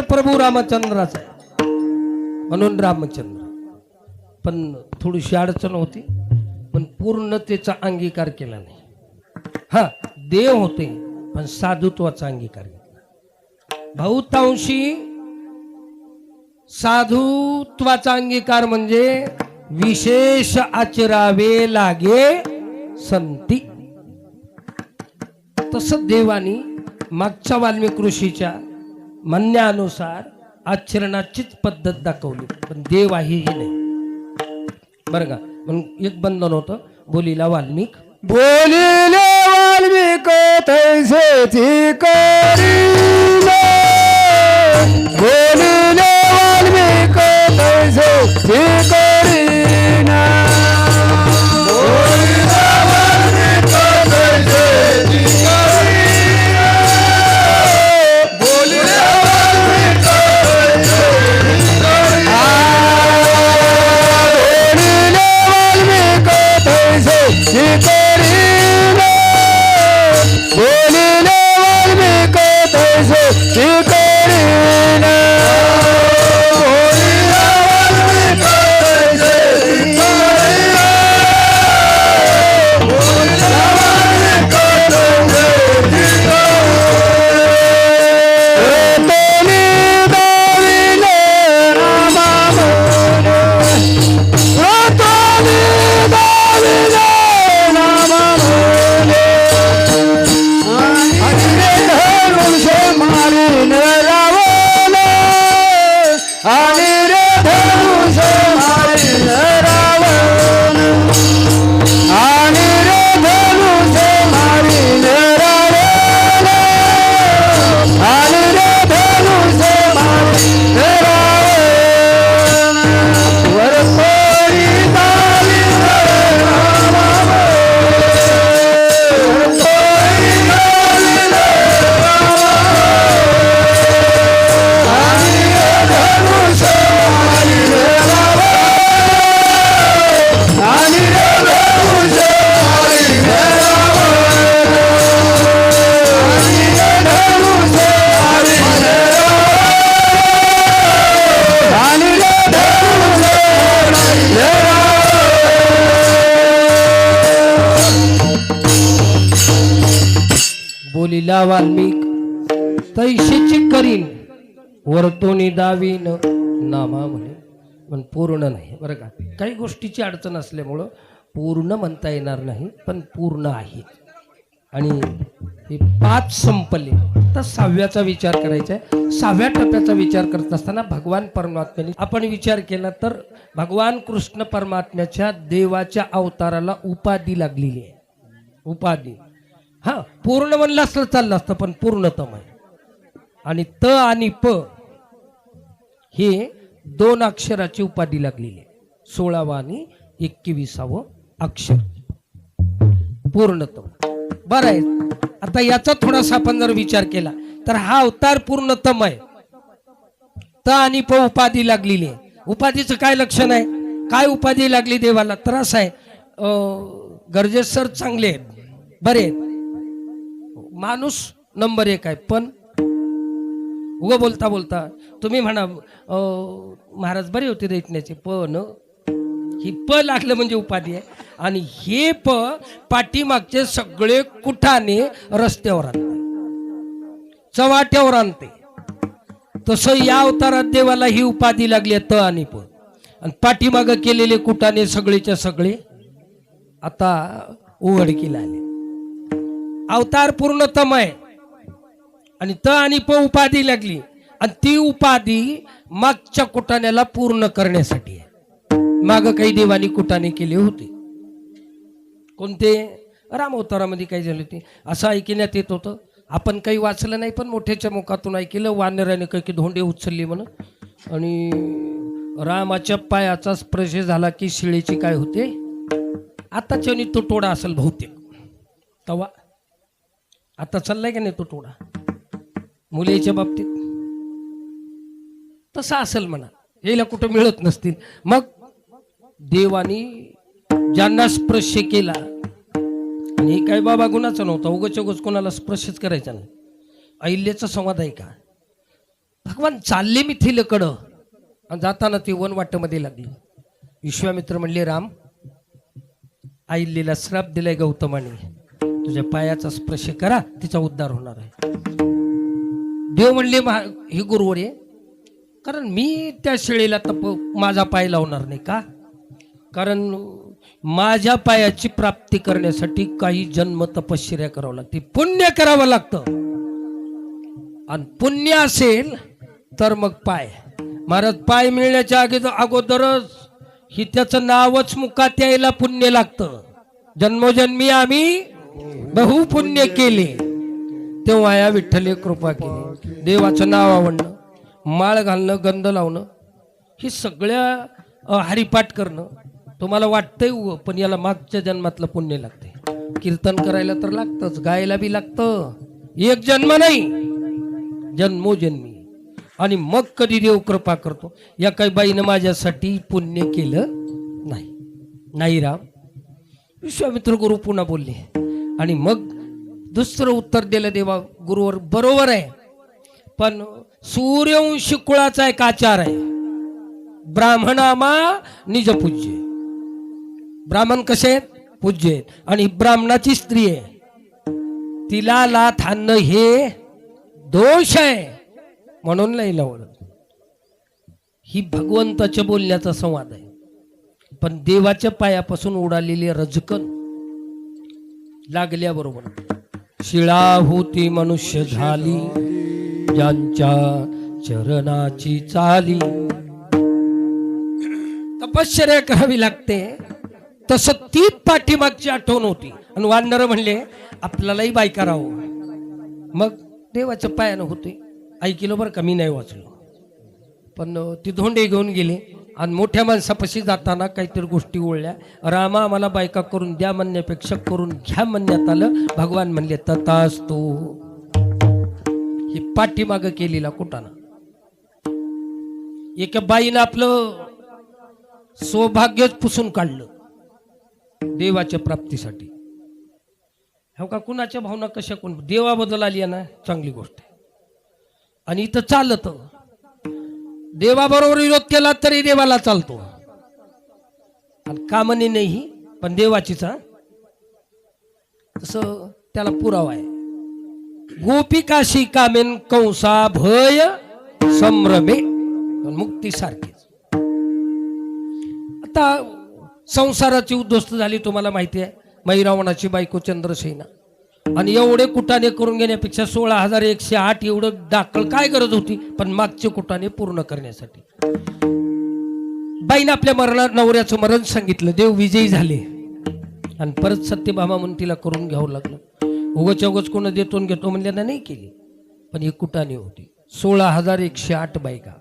प्रभू रामचंद्राचा आहे म्हणून रामचंद्र. पण थोडीशी अडचण होती, पण पूर्णतेचा अंगीकार केला नाही. हा देव होते पण साधुत्वाचा अंगीकार घेतला. बहुतांशी साधुत्वाचा अंगीकार म्हणजे विशेष आचरावे लागे संती. तसं देवानी मागच्या वाल्मिक ऋषीच्या म्हणण्यानुसार आचरणाचीच पद्धत दाखवली, पण देव आहे हे नाही बरं का. म्हणून एक बंधन होतं, बोलीला वाल्मिक तैसे ती करीना. बोलिले वाल्मिक तैसे ती करीना. बोलिले वाल्मिक तैसे ती करीना. बोलिले वाल्मिक तैसे ती करीना. बोलिले वाल्मिक तैसे ती करीना. बोलिले वाल्मिक तैसे ती करीना. बोलिले वाल्मिक तैसे ती करीना. बोलिले वाल्मिक तैसे ती करीना. तोली दाविले रामा मोरे. तोली दाविले रामा लीला वाल्मिक तैशीची करीन वर्तोनी दावीन नामा म्हणे, पण पूर्ण नाही बरं का. काही गोष्टीची अडचण असल्यामुळं पूर्ण म्हणता येणार नाही, पण पूर्ण आहे. आणि हे 5 संपले तर 6व्याचा विचार करायचा आहे. 6व्या टप्प्याचा विचार करत असताना भगवान परमात्म्याने आपण विचार केला तर भगवान कृष्ण परमात्म्याच्या देवाच्या अवताराला उपाधी लागलेली आहे. उपाधी हा पूर्ण म्हणलं असलं चाललं असतं, पण पूर्णतम आहे. आणि त आणि प हे 2 अक्षराची उपाधी लागलेली आहे. 16वा आणि 21वा अक्षर पूर्णतम. बरं आहे. आता याचा थोडासा आपण जर विचार केला तर हा अवतार पूर्णतम आहे. त आणि प उपाधी लागलेली आहे. उपाधीचं काय लक्षण आहे, काय उपाधी लागली देवाला, तर असं आहे गरजेसर चांगले आहेत, बरे आहेत, माणूस नंबर 1 आहे. पण उगं बोलता बोलता तुम्ही म्हणा महाराज बरे होते दैतण्याचे, पण ही प लागलं म्हणजे उपाधी आहे. आणि हे प पाठीमागचे सगळे कुठाने रस्त्यावर आणते, चव्हाट्यावर आणते. तसं या अवतारात देवाला ही उपाधी लागली आहे, त आणि प. आणि पाठीमाग केलेले कुठाने सगळेच्या सगळे आता उघडकीला आले. अवतार पूर्णतम आहे आणि त आणि प उपाधी लागली, आणि ती उपाधी मागच्या कुटाण्याला पूर्ण करण्यासाठी आहे. माग काही देवानी कुटाने केले होते. कोणते? राम अवतारामध्ये काय झाले होते असं ऐकण्यात येत होतं. आपण काही वाचलं नाही, पण मोठ्याच्या मुखातून ऐकलं. वानराने काही धोंडे उचलली म्हणून, आणि रामाच्या पायाचा स्पर्श झाला की शिळेची काय होते, आताच्या तो टोडा असेल बहुतेक. तवा आता चाललाय का नाही तो टोडा मुलीच्या बाबतीत, तसा असेल म्हणा. याला कुठं मिळत नसतील. मग देवानी ज्यांना स्पर्श केला, आणि काय बाबा गुणाचा नव्हता, उगच कोणाला स्पर्शच करायचा नाही. अहिल्याचा संवाद आहे का, भगवान चालले मिथिलेकडं, आणि जाताना ते वनवाटामध्ये लागले. विश्वामित्र म्हणले, राम अहिल्याला श्राप दिलाय गौतमाने, तुझ्या पायाचा स्पर्श करा, तिचा उद्धार होणार आहे. देव म्हणले, हे गुरुवर आहे, कारण मी त्या शिळेला माझा पाय लावणार नाही. का? कारण माझ्या पायाची प्राप्ती करण्यासाठी काही जन्म तपश्चर्या करावं लागते, पुण्य करावं लागतं. आणि पुण्य असेल तर मग पाय. महाराज पाय मिळण्याच्या अगोदरच ही त्याचं नावच मुखात यायला पुण्य लागतं. जन्मोजन्मी आम्ही बहु पुण्य केले, तेव्हा या विठ्ठले कृपा केली. देवाचं नाव आवडणं, माळ घालणं, गंध लावणं, ही सगळ्या हरिपाठ करणं तुम्हाला वाटतंय उगं, पण याला मागच्या जन्मातलं पुण्य लागते. कीर्तन करायला तर लागतंच, गायला बी लागतं. एक जन्म नाही, जन्मोजन्मी. आणि मग कधी देव कृपा करतो. या काही बाईनं माझ्यासाठी पुण्य केलं नाही राम. विश्वामित्र गुरु पुन्हा बोलले, आणि मग दुसरं उत्तर दिलं देवा गुरुवर, बरोबर आहे, पण सूर्यवंशी कुळाचा एक आचार आहे, ब्राह्मणामा निज पूज्य. ब्राह्मण कसे आहेत? पूज्य आहेत. आणि ब्राह्मणाची स्त्री आहे, तिला लाथ आणणं हे दोष आहे, म्हणून नाही लावलं. ही भगवंताच्या बोलण्याचा संवाद आहे. पण देवाच्या पायापासून उडालेली रजकन लागल्याबरोबर शिळा होती मनुष्य झाली, ज्यांच्या चरणाची चाली. तपश्चर्या करावी लागते. तसं ती पाठीमागची आठवण होती. आणि वानर म्हणले, आपल्यालाही बायका राहावं. मग देवाच्या पायानं होते. ऐकलं बरं का, मी नाही वाचलो, पण ती धोंडे घेऊन गेले. आणि मोठ्या माणसापाशी जाताना काहीतरी गोष्टी ओळल्या. रामा आम्हाला बायका करून द्या म्हणण्यापेक्षा करून घ्या म्हणण्यात आलं. भगवान म्हणले, तथास्तु. ही पाठीमाग केलेला कुटाणा. एका बाईनं आपलं सौभाग्यच पुसून काढलं देवाच्या प्राप्तीसाठी. हो का, कुणाच्या भावना कशा कोण देवाबद्दल आली आहे ना, चांगली गोष्ट आहे. आणि इथं चालत देवाबरोबर विरोध केला तरी देवाला चालतो. आणि कामनी नाही, पण देवाचीच. तसं त्याला पुरावा आहे. गोपिकाशी कामेन कंसा भय संभ्रमे मुक्ती सारखीच. आता संसाराची उद्ध्वस्त झाली तुम्हाला माहिती आहे. मैरावणाची बायको चंद्रसेना आणि एवढे कुटाने करून घेण्यापेक्षा 16,108 एवढं दाखल काय गरज होती. पण मागचे कुटाने पूर्ण करण्यासाठी बाईनं आपल्या नवऱ्याचं मरण सांगितलं. देव विजयी झाले आणि परत सत्यभामा म्हणून तिला करून घ्यावं लागलं. उगच उगच कोण देतो घेतो म्हणल्यानं नाही केली. पण ही कुटाने होती 16,108 बायका.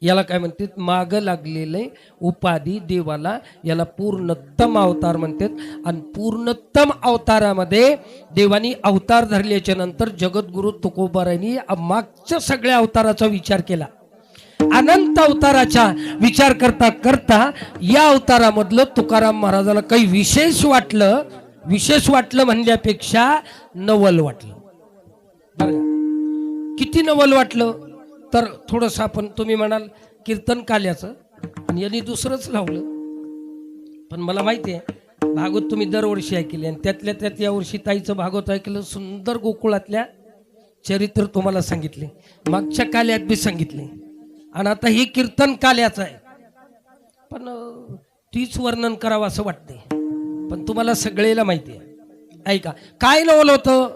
याला काय म्हणतात माग लागलेले उपाधी देवाला, याला पूर्णतम अवतार म्हणतात. आणि पूर्णतम अवतारामध्ये देवानी अवतार धरल्याच्या नंतर जगद्गुरु तुकोबारायांनी मागच्या सगळ्या अवताराचा विचार केला. अनंत अवताराचा विचार करता करता या अवतारामधलं तुकाराम महाराजाला काही विशेष वाटलं. विशेष वाटलं म्हणल्यापेक्षा नवल वाटलं. बरं किती नवल वाटलं तर थोडंसं आपण तुम्ही म्हणाल कीर्तन काल्याचं आणि यांनी दुसरंच लावलं. पण मला माहिती आहे भागवत तुम्ही दरवर्षी ऐकले आणि त्यातल्या त्यात या वर्षी ताईचं भागवत ऐकलं. सुंदर गोकुळातल्या चरित्र तुम्हाला सांगितले, मागच्या काल्यात बी सांगितले आणि आता ही कीर्तन काल्याचं आहे. पण तीच वर्णन करावं असं वाटते. पण तुम्हाला सगळेला माहिती आहे. ऐका काय नवल होतं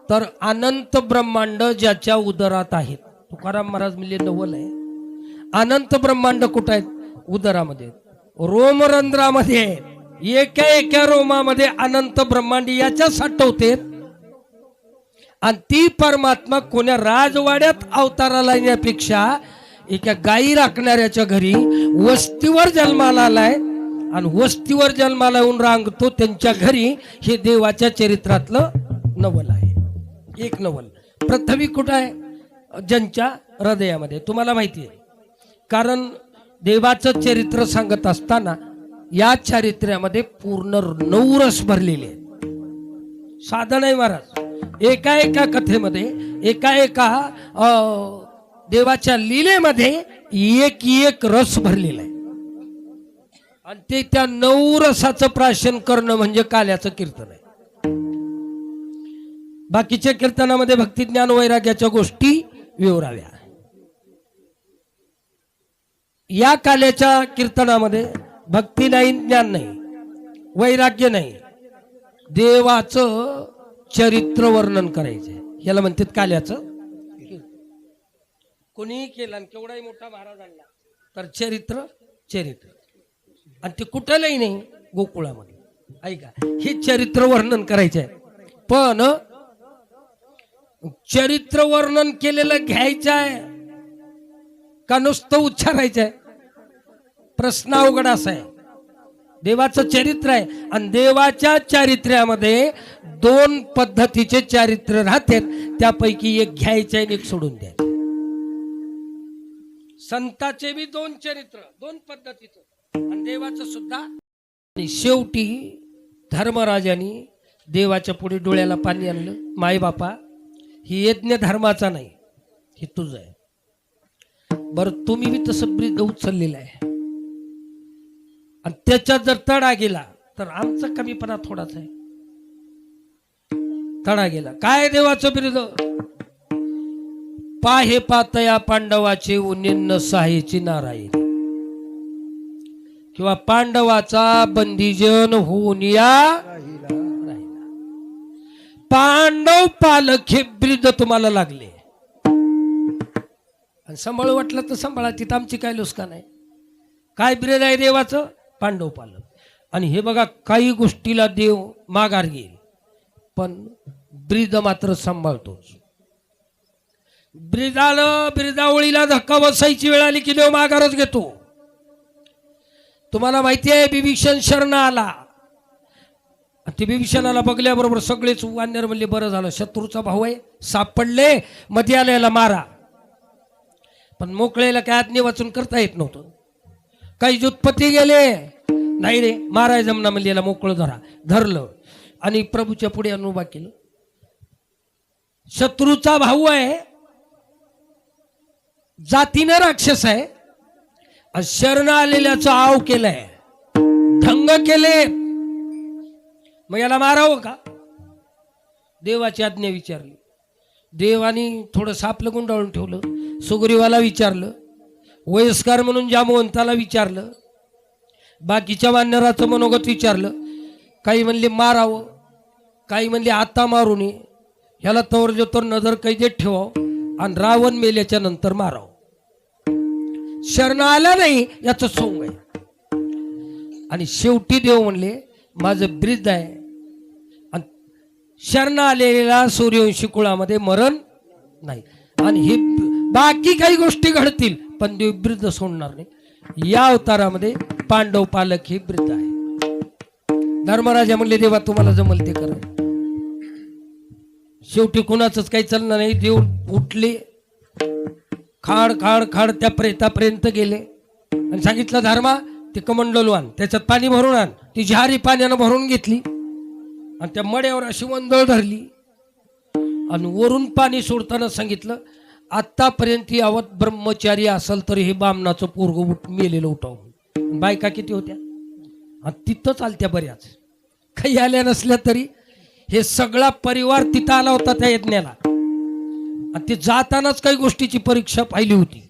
तर अनंत ब्रह्मांड ज्याच्या उदरात आहेत. तुकाराम महाराज म्हणजे नवल आहे. अनंत ब्रह्मांड कुठं आहेत? उदरामध्ये, रोमरंध्रामध्ये आहेत. एका एका रोमामध्ये अनंत ब्रह्मांड याच्या साठवते. आणि ती परमात्मा कोण्या राजवाड्यात अवताराला येण्यापेक्षा एका गायी राखणाऱ्याच्या घरी वस्तीवर जन्माला आलाय आणि वस्तीवर जन्माला येऊन रांगतो त्यांच्या घरी. हे देवाच्या चरित्रातलं नवल आहे. एक नवल पृथ्वी कुठं आहे? ज्यांच्या हृदयामध्ये. तुम्हाला माहिती आहे कारण देवाचं चरित्र सांगत असताना या चरित्रामध्ये पूर्ण 9 रस भरलेले आहेत. साधं नाही महाराज. एका एका कथेमध्ये एका एका देवाच्या लीलेमध्ये एक एक रस भरलेला आहे. आणि ते त्या 9 रसाचं प्राशन करणं म्हणजे काल्याचं कीर्तन आहे. बाकीच्या कीर्तनामध्ये भक्ती ज्ञान वैराग्याच्या गोष्टी विवराव्या. या काल्याच्या कीर्तनामध्ये भक्ती नाही, ज्ञान नाही, वैराग्य नाही, देवाचं चरित्र वर्णन करायचं. याला म्हणतात काल्याचं. कोणीही केलं आणि केवढाही मोठा महाराज आणला तर चरित्र चरित्र. आणि ते कुठलंही नाही गोकुळामध्ये. ऐका हे चरित्र वर्णन करायचं आहे. पण चरित्र वर्णन केलेलं घ्यायचं आहे का नुसतं उच्चारायचं आहे? प्रश्न अवघड असा आहे. देवाचं चरित्र आहे आणि देवाच्या चारित्र्यामध्ये 2 पद्धतीचे चारित्र्य राहतात. त्यापैकी एक घ्यायचं आणि एक सोडून द्यायचं. संताचे बी 2 चरित्र 2 पद्धतीचं आणि देवाचं सुद्धा. आणि शेवटी धर्मराजाने देवाच्या पुढे डोळ्याला पाणी आणलं. माय बापा ही यज्ञ धर्माचा नाही, हे तुझं आहे. बरं तुम्ही बी तसं ब्रीद उचललेलं आहे आणि त्याच्यात जर तडा गेला तर आमचा कमीपणा थोडाच आहे. तडा गेला काय देवाचं बिरुद? पाहे पातया पांडवाचे उन्निन्न सहायची नारायण. किंवा पांडवाचा बंदीजन होऊन या पांडव पालक हे ब्रीद तुम्हाला लागले. आणि सांभाळ वाटलं तर सांभाळा, तिथं आमची काय लुस्का नाही. काय ब्रीद आहे देवाचं? पांडव पालक. आणि हे बघा काही गोष्टीला देव माघार घेईल पण ब्रीद मात्र सांभाळतोच. ब्रीदावळीला धक्का बसायची वेळ आली की देव माघारच घेतो. तुम्हाला माहिती आहे बिभीषण शरण आला. ते बिभीषणाला बघल्याबरोबर सगळेच वानर म्हणले बरं झालं शत्रूचा भाऊ आहे सापडले, मध्ये आल्याला मारा. पण मोकळेला काय आज्ञे वाचून करता येत नव्हतं. काही जुत्पत्ती गेले नाही रे माराय जमना म्हणजे याला मोकळं धरलं आणि प्रभूच्या पुढे अनुभा केलं. शत्रूचा भाऊ आहे, जातीनं राक्षस आहे, शरण आलेल्याचा आव केलाय, ढंग केले, मग याला मारावं का? देवाची आज्ञा विचारली. देवानी थोडंसं आपलं गुंडाळून ठेवलं. सुग्रीवाला विचारलं, वयस्कार म्हणून जामवंताला विचारलं, बाकीच्या वानराचं मनोगत विचारलं. काही म्हणले मारावं, काही म्हणले आता मारू नये, ह्याला तवर जतर नजर कैदेत ठेवावं आणि रावण मेल्याच्या नंतर मारावं. शरण आला नाही याचं सोंग आहे. आणि शेवटी देव म्हणले माझं ब्रीद आहे आणि शरण आलेला सूर्यवंशी कुळामध्ये मरण नाही. आणि हे बाकी काही गोष्टी घडतील पण देव ब्रीद सोडणार नाही. या अवतारामध्ये पांडव पालक हे ब्रीद आहे. धर्मराजा म्हणले देवा तुम्हाला जमल ते करा. शेवटी कुणाचंच काही चालणार नाही. देव उठले, खाड खाड खाड त्या प्रेतापर्यंत गेले आणि सांगितलं धर्मा ते कमंडलू आण, त्याच्यात पाणी भरून आण. ती झारी पाण्यानं भरून घेतली आणि त्या मड्यावर अशी वंदळ धरली आणि वरून पाणी सोडताना सांगितलं आतापर्यंत यावत ब्रह्मचारी असेल तर हे बामणाचं पोरग मेलेलं उठावं. बायका किती होत्या आणि तिथंच आलत्या बऱ्याच, काही आल्या नसल्या तरी हे सगळा परिवार तिथं आला होता त्या यज्ञाला. आणि ते जातानाच काही गोष्टीची परीक्षा पाहिली होती.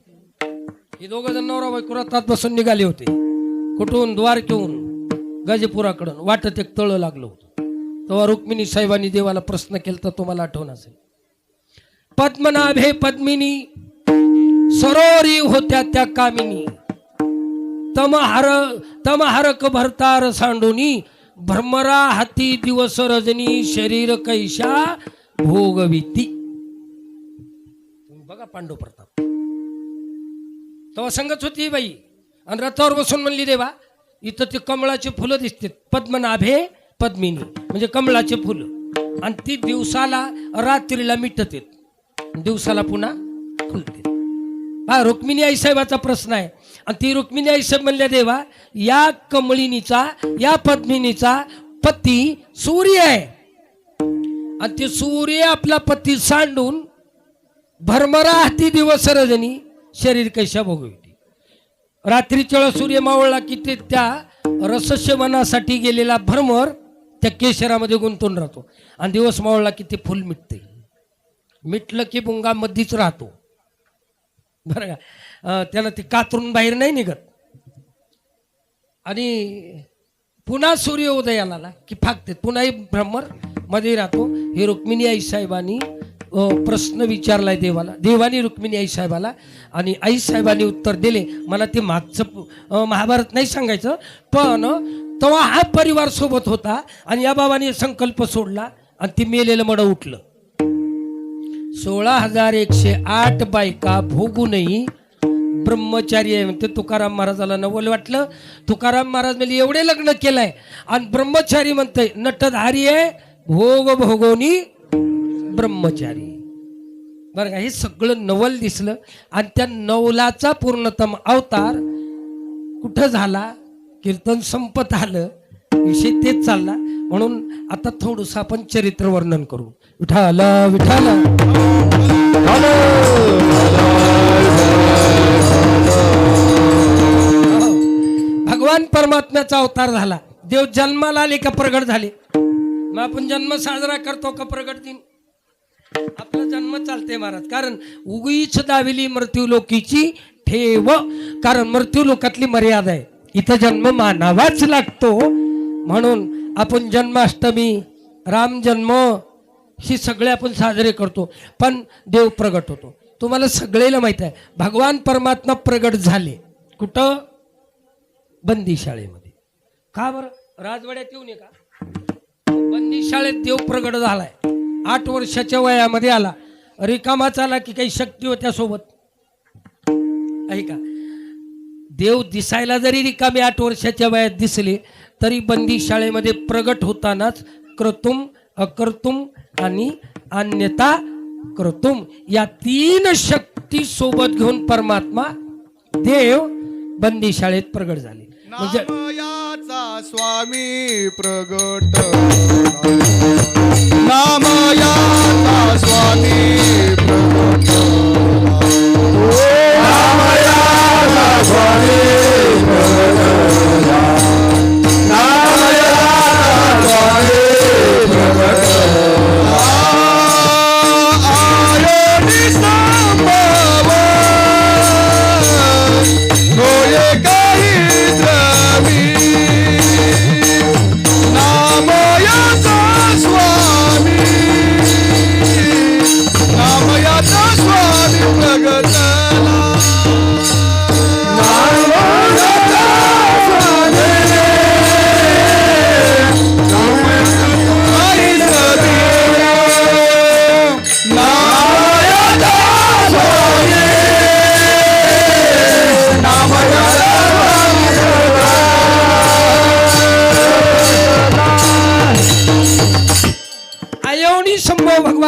हे दोघं जण नवरा बायको रथात बसून निघाले होते. कुठून? द्वारकेहून गजपुराकडून. वाटत एक तळ लागलं होतं. तेव्हा रुक्मिणी साहेबांनी देवाला प्रश्न केला तर तुम्हाला आठवण असेल. पद्मनाभे पद्मिनी सरोरी होत्या त्या कामिनी, तमहारक भरतार सांडुनी, भ्रमरा हाती दिवस रजनी, शरीर कैशा भोगविती. बघा पांडव प्रताप तेव्हा संगत होती बाई आणि रथावर बसून म्हणली देवा इथं ते कमळाचे फुलं दिसतात, पद्मनाभे पद्मिनी म्हणजे कमळाचे फुलं, आणि ती दिवसाला रात्रीला मिटतात, दिवसाला पुन्हा खुलते. हा रुक्मिणी आई साहेबाचा प्रश्न आहे. आणि ती रुक्मिणी आई साहेब म्हणल्या देवा या कमळिनीचा या पद्मिनीचा पती सूर्य आहे आणि ते सूर्य आपला पती सांडून भरमरा हाती दिवस रजनी शरीर कैशा भोगविते. रात्रीच्या वेळा सूर्य मावळला की ते त्या रससेवनासाठी गेलेला भ्रमर त्या केशरामध्ये गुंतून राहतो आणि दिवस मावळला की ते फुल मिटते. मिटलं की बुंगा मध्येच राहतो बरं का, त्याला ते कातरून बाहेर नाही निघत. आणि पुन्हा सूर्य उदयाला आला की फाकते, पुन्हा भ्रमर मध्ये राहतो. हे रुक्मिणी आई साहेबांनी प्रश्न विचारलाय देवाला, देवानी रुक्मिणी आई साहेबाला, आणि आई साहेबांनी उत्तर दिले. मला ते मागचं महाभारत नाही सांगायचं, पण तेव्हा हा परिवार सोबत होता आणि या बाबाने संकल्प सोडला आणि ती मेलेलं मड उठलं. 16,108 बायका भोगूनही ब्रह्मचारी आहे म्हणते. तुकाराम महाराजाला नवल वाटलं. तुकाराम महाराज म्हणजे एवढे लग्न केलंय आणि ब्रह्मचारी म्हणतंय नटधारी आहे भोग भोगोनी ब्रह्मचारी. बरं का, हे सगळं नवल दिसलं आणि त्या नवलाचा पूर्णतम अवतार कुठं झाला? कीर्तन संपत आलं, विषय तेच चालला. म्हणून आता थोडंसं आपण चरित्र वर्णन करू. विठाला विठाला भगवान परमात्म्याचा अवतार झाला. देव जन्माला आले का प्रगट झाले? मग आपण जन्म साजरा करतो का प्रगट दिन? आपला जन्म चालते महाराज, कारण उगीच दाविली मृत्यू लोकीची ठेव. कारण मृत्यू लोकातली मर्यादा आहे, इथं जन्म मानावाच लागतो. म्हणून आपण जन्माष्टमी, राम जन्म ही सगळे आपण साजरे करतो, पण देव प्रगट होतो. तुम्हाला सगळेला माहित आहे भगवान परमात्मा प्रगट झाले कुठं? बंदीशाळेमध्ये. का बरं? राजवाड्यात येऊ नये का? बंदीशाळेत देव प्रगट झालाय. 8 वर्षाच्या वयामध्ये आला. रिकामाच आला की काही शक्ती होत्या सोबत आहे का? देव दिसायला जरी रिकामे 8 वर्षाच्या वयात दिसले तरी बंदी शाळेमध्ये प्रगट होतानाच क्रतुम, अकर्तुम आणि अन्यथा क्रतुम या 3 शक्ती सोबत घेऊन परमात्मा देव बंदी शाळेत प्रगट झाले. म्हणजे नामयाचा स्वामी प्रगट, नामयाचा स्वामी प्रगट, नामयाचा स्वामी प्रगट, नामयाचा स्वामी प्रगट.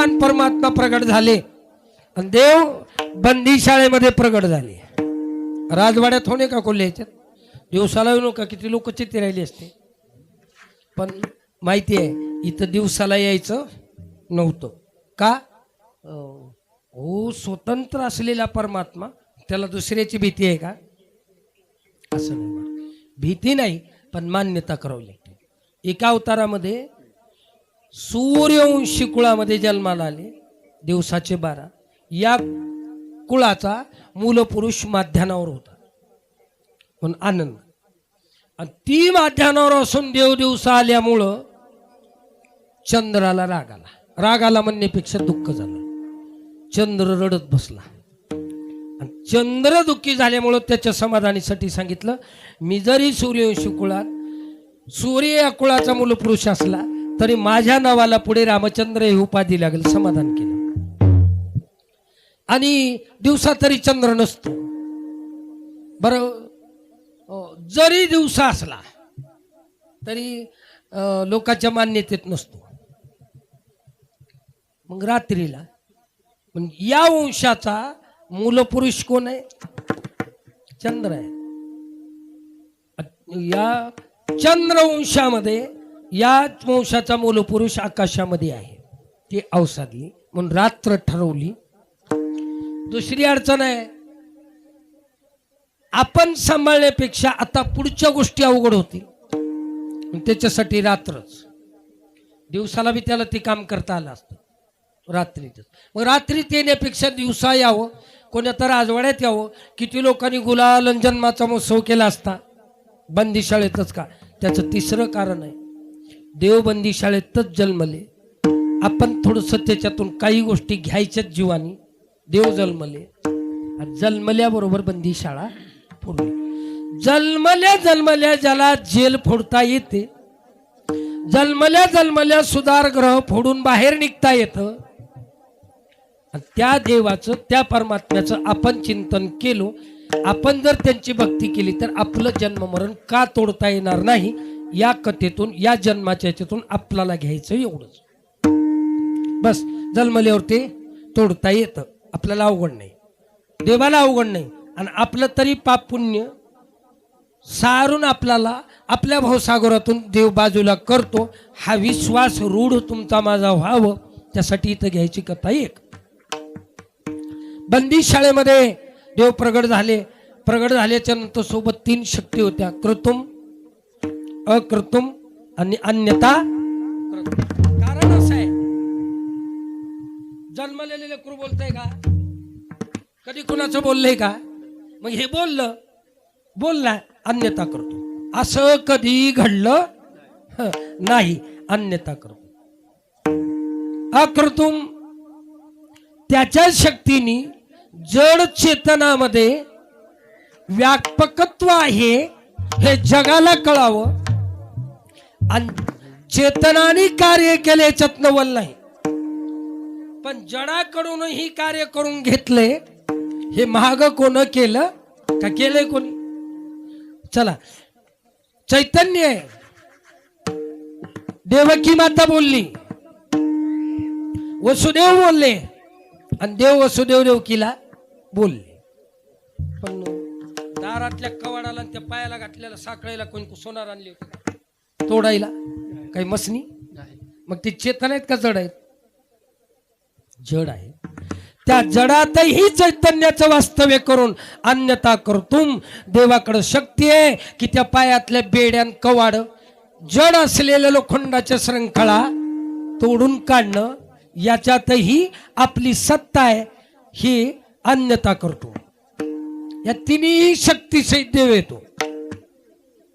भगवान परमात्मा प्रगट झाले आणि देव बंदी शाळेमध्ये प्रगट झाले. राजवाड्यात होणे का कोल्हे याच्यात दिवसाला येऊ नका, किती लोक चित्ते राहिली असते. पण माहिती आहे इथं दिवसाला यायचं नव्हतं का? हो, स्वतंत्र असलेला परमात्मा त्याला दुसऱ्याची भीती आहे का? असं नाही बरं. भीती नाही पण मान्यता करावी लागते. एका अवतारामध्ये सूर्यवंशी कुळामध्ये जन्माला आले, दिवसाचे 12. या कुळाचा मूलपुरुष माध्यानावर होता म्हणून आनंद. आणि ती माध्यानावर असून देव दिवसा आल्यामुळं चंद्राला राग आला. राग आला म्हणण्यापेक्षा दुःख झालं. चंद्र रडत बसला आणि चंद्र दुःखी झाल्यामुळं त्याच्या समाधानासाठी सांगितलं, मी जरी सूर्यवंशी कुळात सूर्य या कुळाचा मूलपुरुष असला तरी माझ्या नावाला पुढे रामचंद्र ही उपाधी लागेल. समाधान केलं. आणि दिवसा तरी चंद्र नसतो. बरं, जरी दिवसा असला तरी लोकांच्या मान्यतेत नसतो. मग रात्रीला या वंशाचा मूलपुरुष कोण आहे? चंद्र आहे. या चंद्रवंशामध्ये या वंशाचा मूलपुरुष आकाशामध्ये आहे. ती अवसादली म्हणून रात्र ठरवली. दुसरी अडचण आहे, आपण सांभाळण्यापेक्षा आता पुढच्या गोष्टी अवघड होतील, त्याच्यासाठी रात्रच. दिवसाला बी त्याला ते काम करता आलं असतं, रात्रीतच. मग रात्रीत येण्यापेक्षा दिवसा यावं, कोण्या तर राजवाड्यात यावं. किती लोकांनी गुलाल जन्माचा महोत्सव केला असता, बंदीशाळेतच का? त्याचं तिसरं कारण आहे, देव बंदीशाळेतच जन्मले. आपण थोडंसं त्याच्यातून काही गोष्टी घ्यायच्याच जीवानी. देव जन्मले, जन्मल्याबरोबर बंदीशाळा फोडली. जन्मल्या ज्याला जेल फोडता येते, जन्मल्या सुधारगृह फोडून बाहेर निघता येतं. त्या देवाचं, त्या परमात्म्याचं आपण चिंतन केलो, आपण जर त्यांची भक्ती केली तर आपलं जन्ममरण का तोडता येणार नाही. या कथेतून, या जन्माच्या याच्यातून आपल्याला घ्यायचं एवढंच. बस, जन्मल्यावर ते तोडता येतं, आपल्याला अवघड नाही, देवाला अवघड नाही. आणि आपलं तरी पाप पुण्य सारून आपल्याला आपल्या भावसागरातून देव बाजूला करतो. हा विश्वास रूढ तुमचा माझा व्हावं, त्यासाठी इथं घ्यायची कथा एक. बंदी शाळेमध्ये देव प्रगट झाले. प्रगट झाल्याच्या नंतर सोबत 3 शक्ती होत्या, क्रतुम, अक्रतुम आणि अन्यथा. कारण असं आहे, जन्मलेले लेकरू बोलतंय का? कधी कुणाचं बोललंय का? मग हे बोलला अन्यथा करतो, असं कधी घडलं नाही. अन्यथा करतो. अक्रतुम त्याच्या शक्तीने जड चेतनामध्ये व्यापकत्व आहे हे जगाला कळावं, आणि चेतनाने कार्य केले याच्यात नवल नाही. पण जडाकडूनही कार्य करून घेतले, हे महाग कोण केलं का? केलंय कोणी? चला, चैतन्य आहे. देवकी माता बोलली, वसुदेव बोलले, आणि देव वसुदेव देवकीला बोलले. पण दारातल्या कवाडाला त्या पायाला घातलेल्या साखळीला कोणी सोनार आणली होती तोडायला? काही मसनी? मग ती चेतन आहेत का जड आहेत? जड आहे. त्या जडातही चैतन्याचं वास्तव्य करून अन्यथा करतुम. देवाकडे शक्ती आहे की त्या पायातल्या बेड्यान कवाड, जड असलेल्या लोखंडाच्या श्रंखळा तोडून काढणं, याच्यातही आपली सत्ता आहे. ही अन्यथा करतो. या तिन्ही शक्ती सहित देव येतो.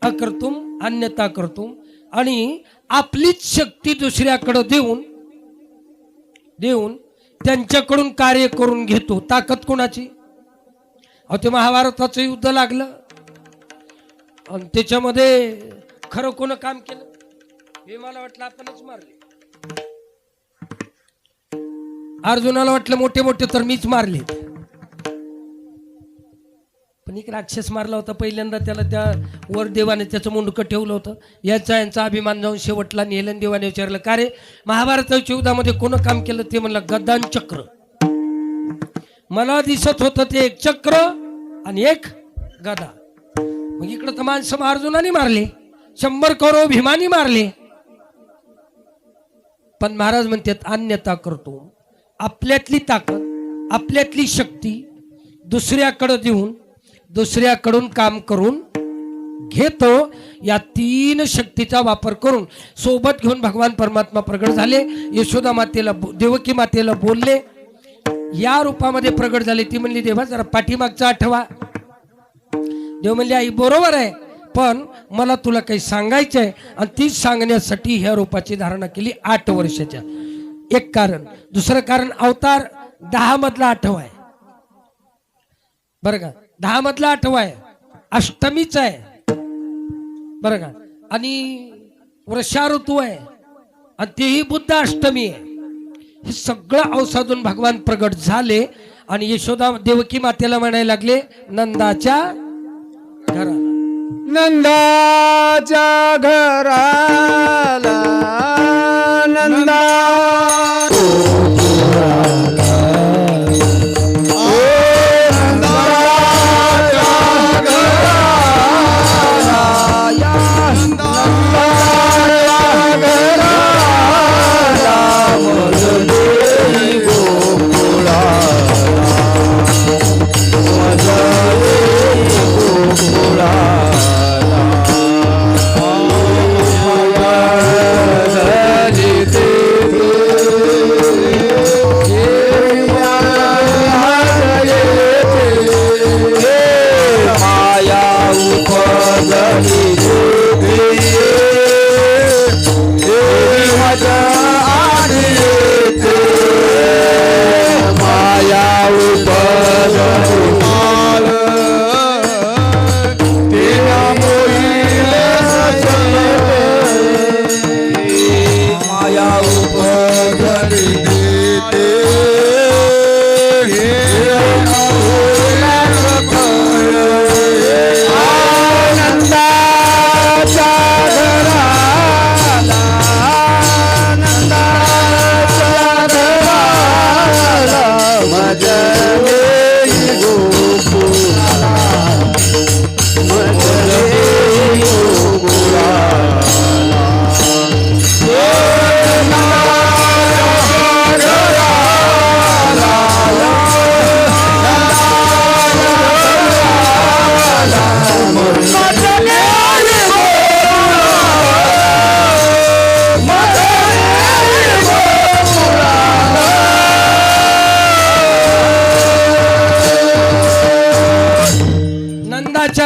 अकर्तुम, अन्यथा करतुम, आणि आपलीच शक्ती दुसऱ्याकडे देऊन त्यांच्याकडून कार्य करून घेतो. ताकद कोणाची? अहो, ते महाभारताचं युद्ध लागलं आणि त्याच्यामध्ये खरं कोण काम केलं? हे मला वाटलं आपणच मारले. अर्जुनाला वाटलं मोठे मोठे तर मीच मारले. पण पण एक राक्षस मारला होता पहिल्यांदा, त्याला त्या वर देवाने त्याचं मुंडकं ठेवलं होतं. यांचा अभिमान जाऊन शेवटला नेलन. देवाने विचारलं, का रे महाभारताच्या युद्धामध्ये कोण काम केलं? ते म्हणलं गदा आणि चक्र. मला दिसत होतं ते एक चक्र आणि एक गदा. मग इकडं तर माणसं अर्जुनाने मारले, 100 करोड भीमानी मारले. पण महाराज म्हणतात अन्यथा करतो. आपल्यातली ताकद, आपल्यातली शक्ती दुसऱ्याकडे देऊन दुसऱ्याकडून काम करून घेतो. या 3 शक्तीचा वापर करून सोबत घेऊन भगवान परमात्मा प्रगट झाले. यशोदा मातेला, देवकी मातेला बोलले, या रूपामध्ये प्रगट झाले. ती म्हणली देवा जरा पाठीमागचा आठवा. देव म्हणले आई बरोबर आहे, पण मला तुला काही सांगायचं आहे. आणि ती सांगण्यासाठी ह्या रूपाची धारणा केली 8 वर्षाच्या. एक कारण. दुसरं कारण अवतार 10 मधला 8वा आहे बरं का. 10 मधला 8वा आहे, अष्टमीच आहे बरं का. आणि वर्षा ऋतू आहे आणि तेही बुद्ध अष्टमी आहे. हे सगळं अवसादून भगवान प्रगट झाले आणि यशोदा देवकी मातेला म्हणायला लागले नंदाच्या घराला. नंदाच्या घराला नंदा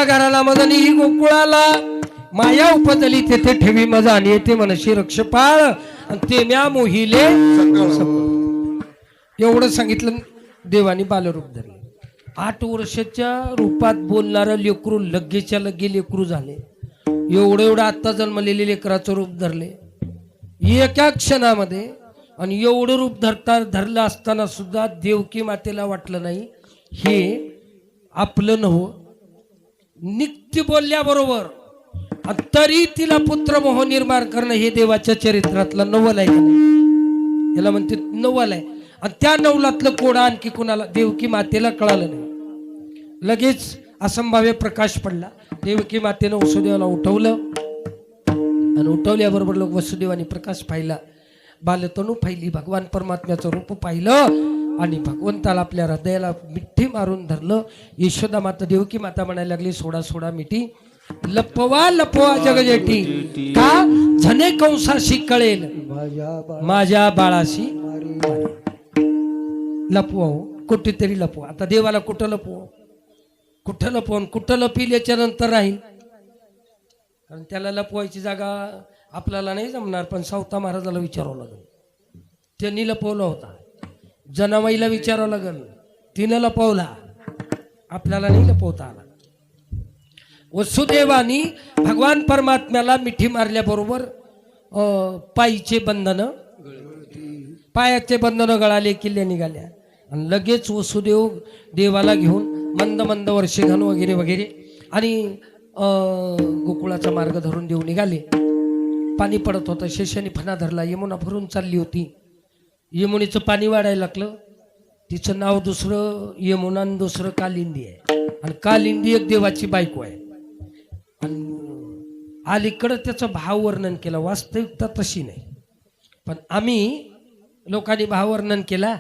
घराला मदनी गोकुळाला माया उपजली तेथे ठेवी मजा आणि येते मनशी रक्षपाळ आणि ते म्या मोहिले. एवढं सांगितलं देवानी बालरूप धरले. 8 वर्षाच्या रूपात बोलणारं लेकरू लगेच्या लगे लेकरू झाले. एवढं आता जन्मलेले लेकराचं रूप धरले एका क्षणामध्ये. आणि एवढं रूप धरलं असताना सुद्धा देवकी मातेला वाटलं नाही हे आपलं नव्ह. नित्य बोलल्याबरोबर तरी तिला पुत्र मोह निर्माण करणं हे देवाच्या चरित्रातलं नवल आहे का नाही? याला म्हणते नवल आहे. आणि त्या नवलातलं कोडा आणखी कुणाला देवकी मातेला कळालं नाही. लगेच असंभाव्य प्रकाश पडला. देवकी मातेनं वसुदेवाला उठवलं आणि उठवल्याबरोबर लोक वसुदेवाने प्रकाश पाहिला. बालतनू पाहिली, भगवान परमात्म्याचं रूप पाहिलं आणि भगवंताला आपल्या हृदयाला मिठी मारून धरलं. यशोदा माता देवकी माता म्हणायला लागली सोडा सोडा मिठी, लपवा लपवा जगजेठी, का झने कंसाशी कळेल माझ्या बाळाशी लपवा. हो कुठेतरी लपवा. आता देवाला कुठं लपवा, कुठं लपवून कुठं लपील याच्या नंतर राहील. कारण त्याला लपवायची जागा आपल्याला नाही जमणार. पण सावता महाराजाला विचारावं लागेल, त्यांनी लपवला होता. जनाबाईला विचारावं लागेल, तिनं लपवला, आपल्याला नाही लपवता आला. वसुदेवानी भगवान परमात्म्याला मिठी मारल्याबरोबर पायीचे बंधन, पायाचे बंधन गळाले, किल्ले निघाल्या आणि लगेच वसुदेव देवाला घेऊन मंद मंद वर्षे घन वगैरे वगैरे. आणि गोकुळाचा मार्ग धरून देऊ निघाले. पाणी पडत होतं. शेषाने फणा धरला. यमुना भरून चालली होती. यमुनेचं पाणी वाढायला लागलं. तिचं नाव दुसरं यमुना आणि दुसरं कालिंदी आहे. आणि कालिंदी एक देवाची बायको आहे. आणि अलीकडं त्याचं भाववर्णन केलं. वास्तविकता तशी नाही, पण आम्ही लोकांनी भाववर्णन केला.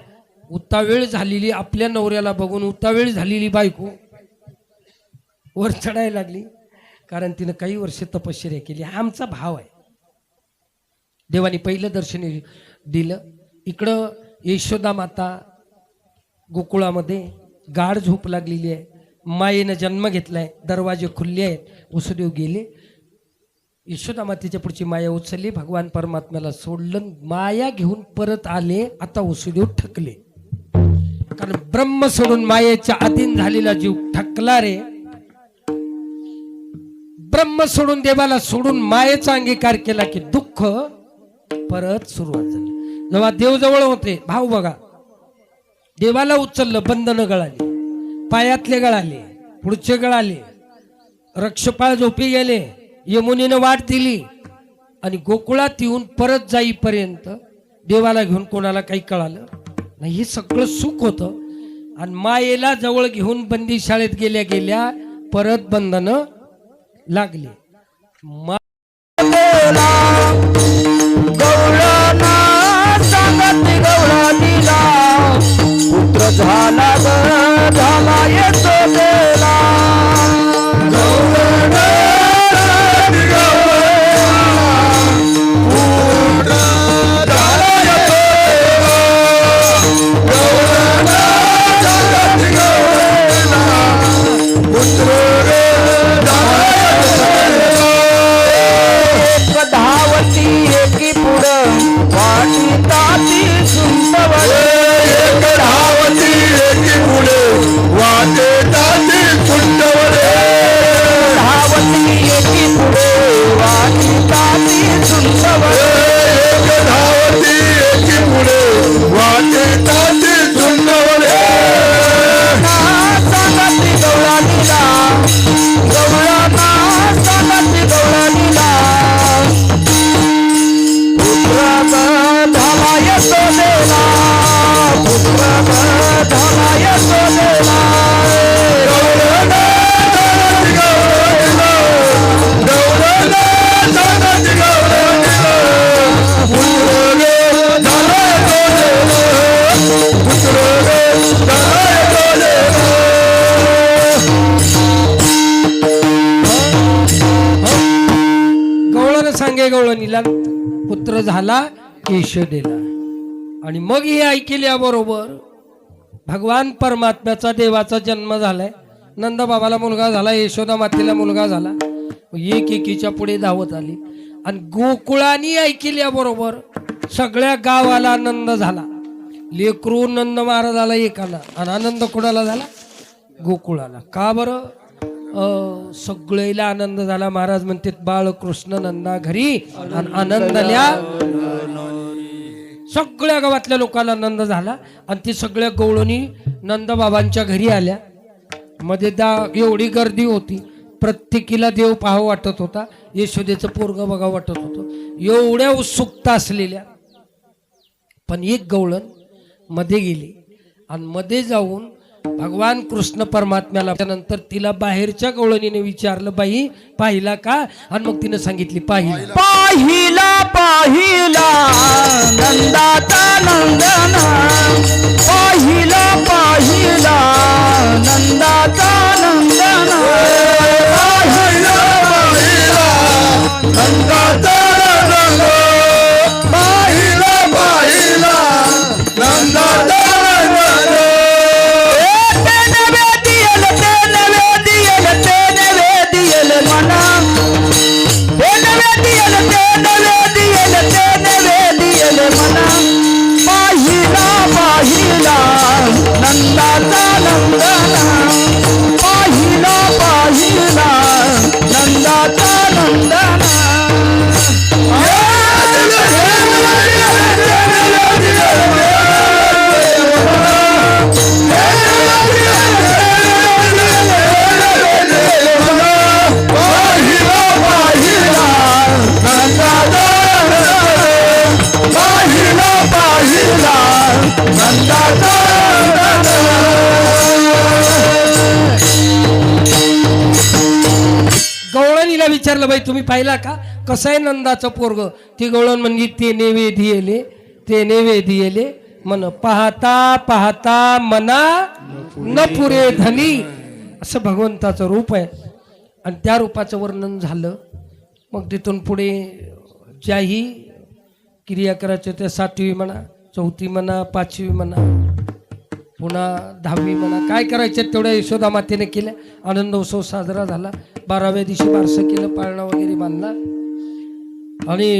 उतावेळ झालेली आपल्या नवऱ्याला बघून उतावेळ झालेली बायको वर चढायला लागली, कारण तिनं काही वर्ष तपश्चर्या केली. हा आमचा भाव आहे. देवाने पहिलं दर्शन दिलं. इकडं यशोदा माता गोकुळामध्ये गाढ झोप लागलेली आहे. मायेनं जन्म घेतलाय. दरवाजे खुल्ले आहेत. वसुदेव गेले. यशोदा मातेच्या पुढची माया उचलली. भगवान परमात्म्याला सोडलं. माया घेऊन परत आले. आता वसुदेव ठकले, कारण ब्रह्म सोडून मायेच्या अधीन झालेला जीव ठकला रे. ब्रह्म सोडून देवाला सोडून मायेचा अंगीकार केला की दुःख परत सुरुवात झाली. जेव्हा देव जवळ होते, भाव बघा, देवाला उचललं, बंधनं गळाली, पायातले गळाले, पुढचे गळाले, रक्षपाळ झोपी गेले, यमुनेनं वाट दिली. आणि गोकुळात येऊन परत जाईपर्यंत देवाला घेऊन कोणाला काही कळालं नाही. हे सगळं सुख होतं. आणि मायेला जवळ घेऊन बंदी शाळेत गेल्या गेल्या परत बंधनं लागली. गौळाना सांगत गौळानीला पुत्र झाला ग झाला येतो देला. गवळणीला पुत्र झाला यशोदेला. आणि मग हे ऐकल्याबरोबर भगवान परमात्म्याचा देवाचा जन्म झालाय. नंदबाबाला मुलगा झाला, यशोदा मातेला मुलगा झाला. एक एकीच्या पुढे धावत आली. आणि गोकुळानी ऐकल्याबरोबर सगळ्या गावाला आनंद झाला. लेकरू नंद महाराजाला एकाला, आणि आनंद कोणाला झाला? गोकुळाला. का बरं? सगळेला आनंद झाला. महाराज म्हणते बाळकृष्ण नंदा घरी आणि आनंदल्या. सगळ्या गावातल्या लोकांना आनंद झाला. आणि ती सगळ्या गवळणी नंदबाबांच्या घरी आल्या. मध्ये एवढी गर्दी होती, प्रत्येकीला देव पाहावं वाटत होता, यशोदेचं पोरग बघावं वाटत होतं, एवढ्या उत्सुकता असलेल्या. पण एक गवळण मध्ये गेली आणि मध्ये जाऊन भगवान कृष्ण परमात्म्याला नंतर तिला बाहेरच्या गवळणीने विचारलं, बाई पाहिला का? आणि मग तिने सांगितली पाहिला. पाहिला पाहिला नंदाचा नंदन, पाहिला पाहिला नंदाचा नंदन, पाहिला पाहिला नंदाचा नंदन, पाहिला पाहिला नंदाचा नंदाचा नंदन, पाहिला पाहिला नंदाचा नंदन. नंदाचा गवळणीला विचारलं बाई तुम्ही पाहिला का कसं आहे नंदाचं पोरग. ती गवळण म्हणजे ते नेवेधियेले ते नेवेधियेले मन पाहता पाहता मना न पुरे धनी, असं भगवंताचं रूप आहे. आणि त्या रूपाचं वर्णन झालं. मग तिथून पुढे ज्याही क्रिया करायच्या त्या 7वी म्हणा, 4थी म्हणा, 5वी म्हणा, पुन्हा 10वी म्हणा, काय करायचं तेवढ्या यशोदा मातेने केल्या. आनंद उत्सव साजरा झाला. 12व्या दिवशी बारसं केलं, पाळणा वगैरे बांधला. आणि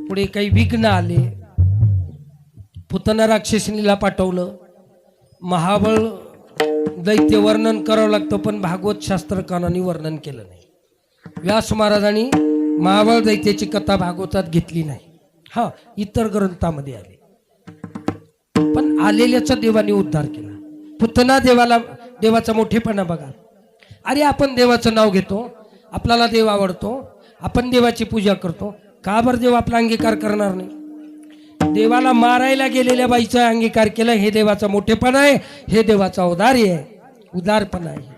पुढे काही विघ्न आले. पुतना राक्षसिनीला पाठवलं. महाबळ दैत्य वर्णन करावं लागतं, पण भागवत शास्त्रकारांनी वर्णन केलं नाही. व्यास महाराजांनी महाबळ दैत्याची कथा भागवतात घेतली नाही. हा, इतर ग्रंथामध्ये आली. पण आलेल्याचा देवाने उद्धार केला. पुतना देवाचा मोठेपणा बघा. अरे आपण देवाचं नाव घेतो, आपल्याला देव आवडतो, आपण देवाची पूजा करतो, का बरं देव आपला अंगीकार करणार नाही? देवाला मारायला गेलेल्या बाईचा अंगीकार केला, हे देवाचा मोठेपणा आहे, हे देवाचा औदार्य आहे, उदारपणा आहे.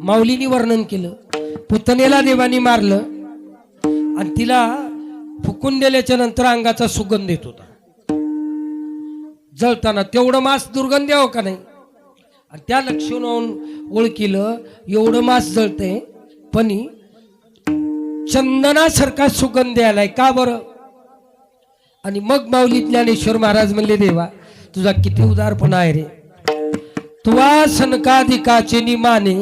माऊलीनी वर्णन केलं. पुतनेला देवानी मारलं आणि तिला फुकून दिल्याच्या नंतर अंगाचा सुगंध येत होता जळताना. तेवढं मांस दुर्गंध यावं का नाही? आणि त्या लक्षणावरून ओळखीलं एवढं मांस जळतंय, पण चंदनासारखा सुगंध आलाय, का बरं? आणि मग माऊली ज्ञानेश्वर महाराज म्हणले, देवा तुझा किती उदारपणा आहे रे. तुवा सनकाधिकाचे निमाने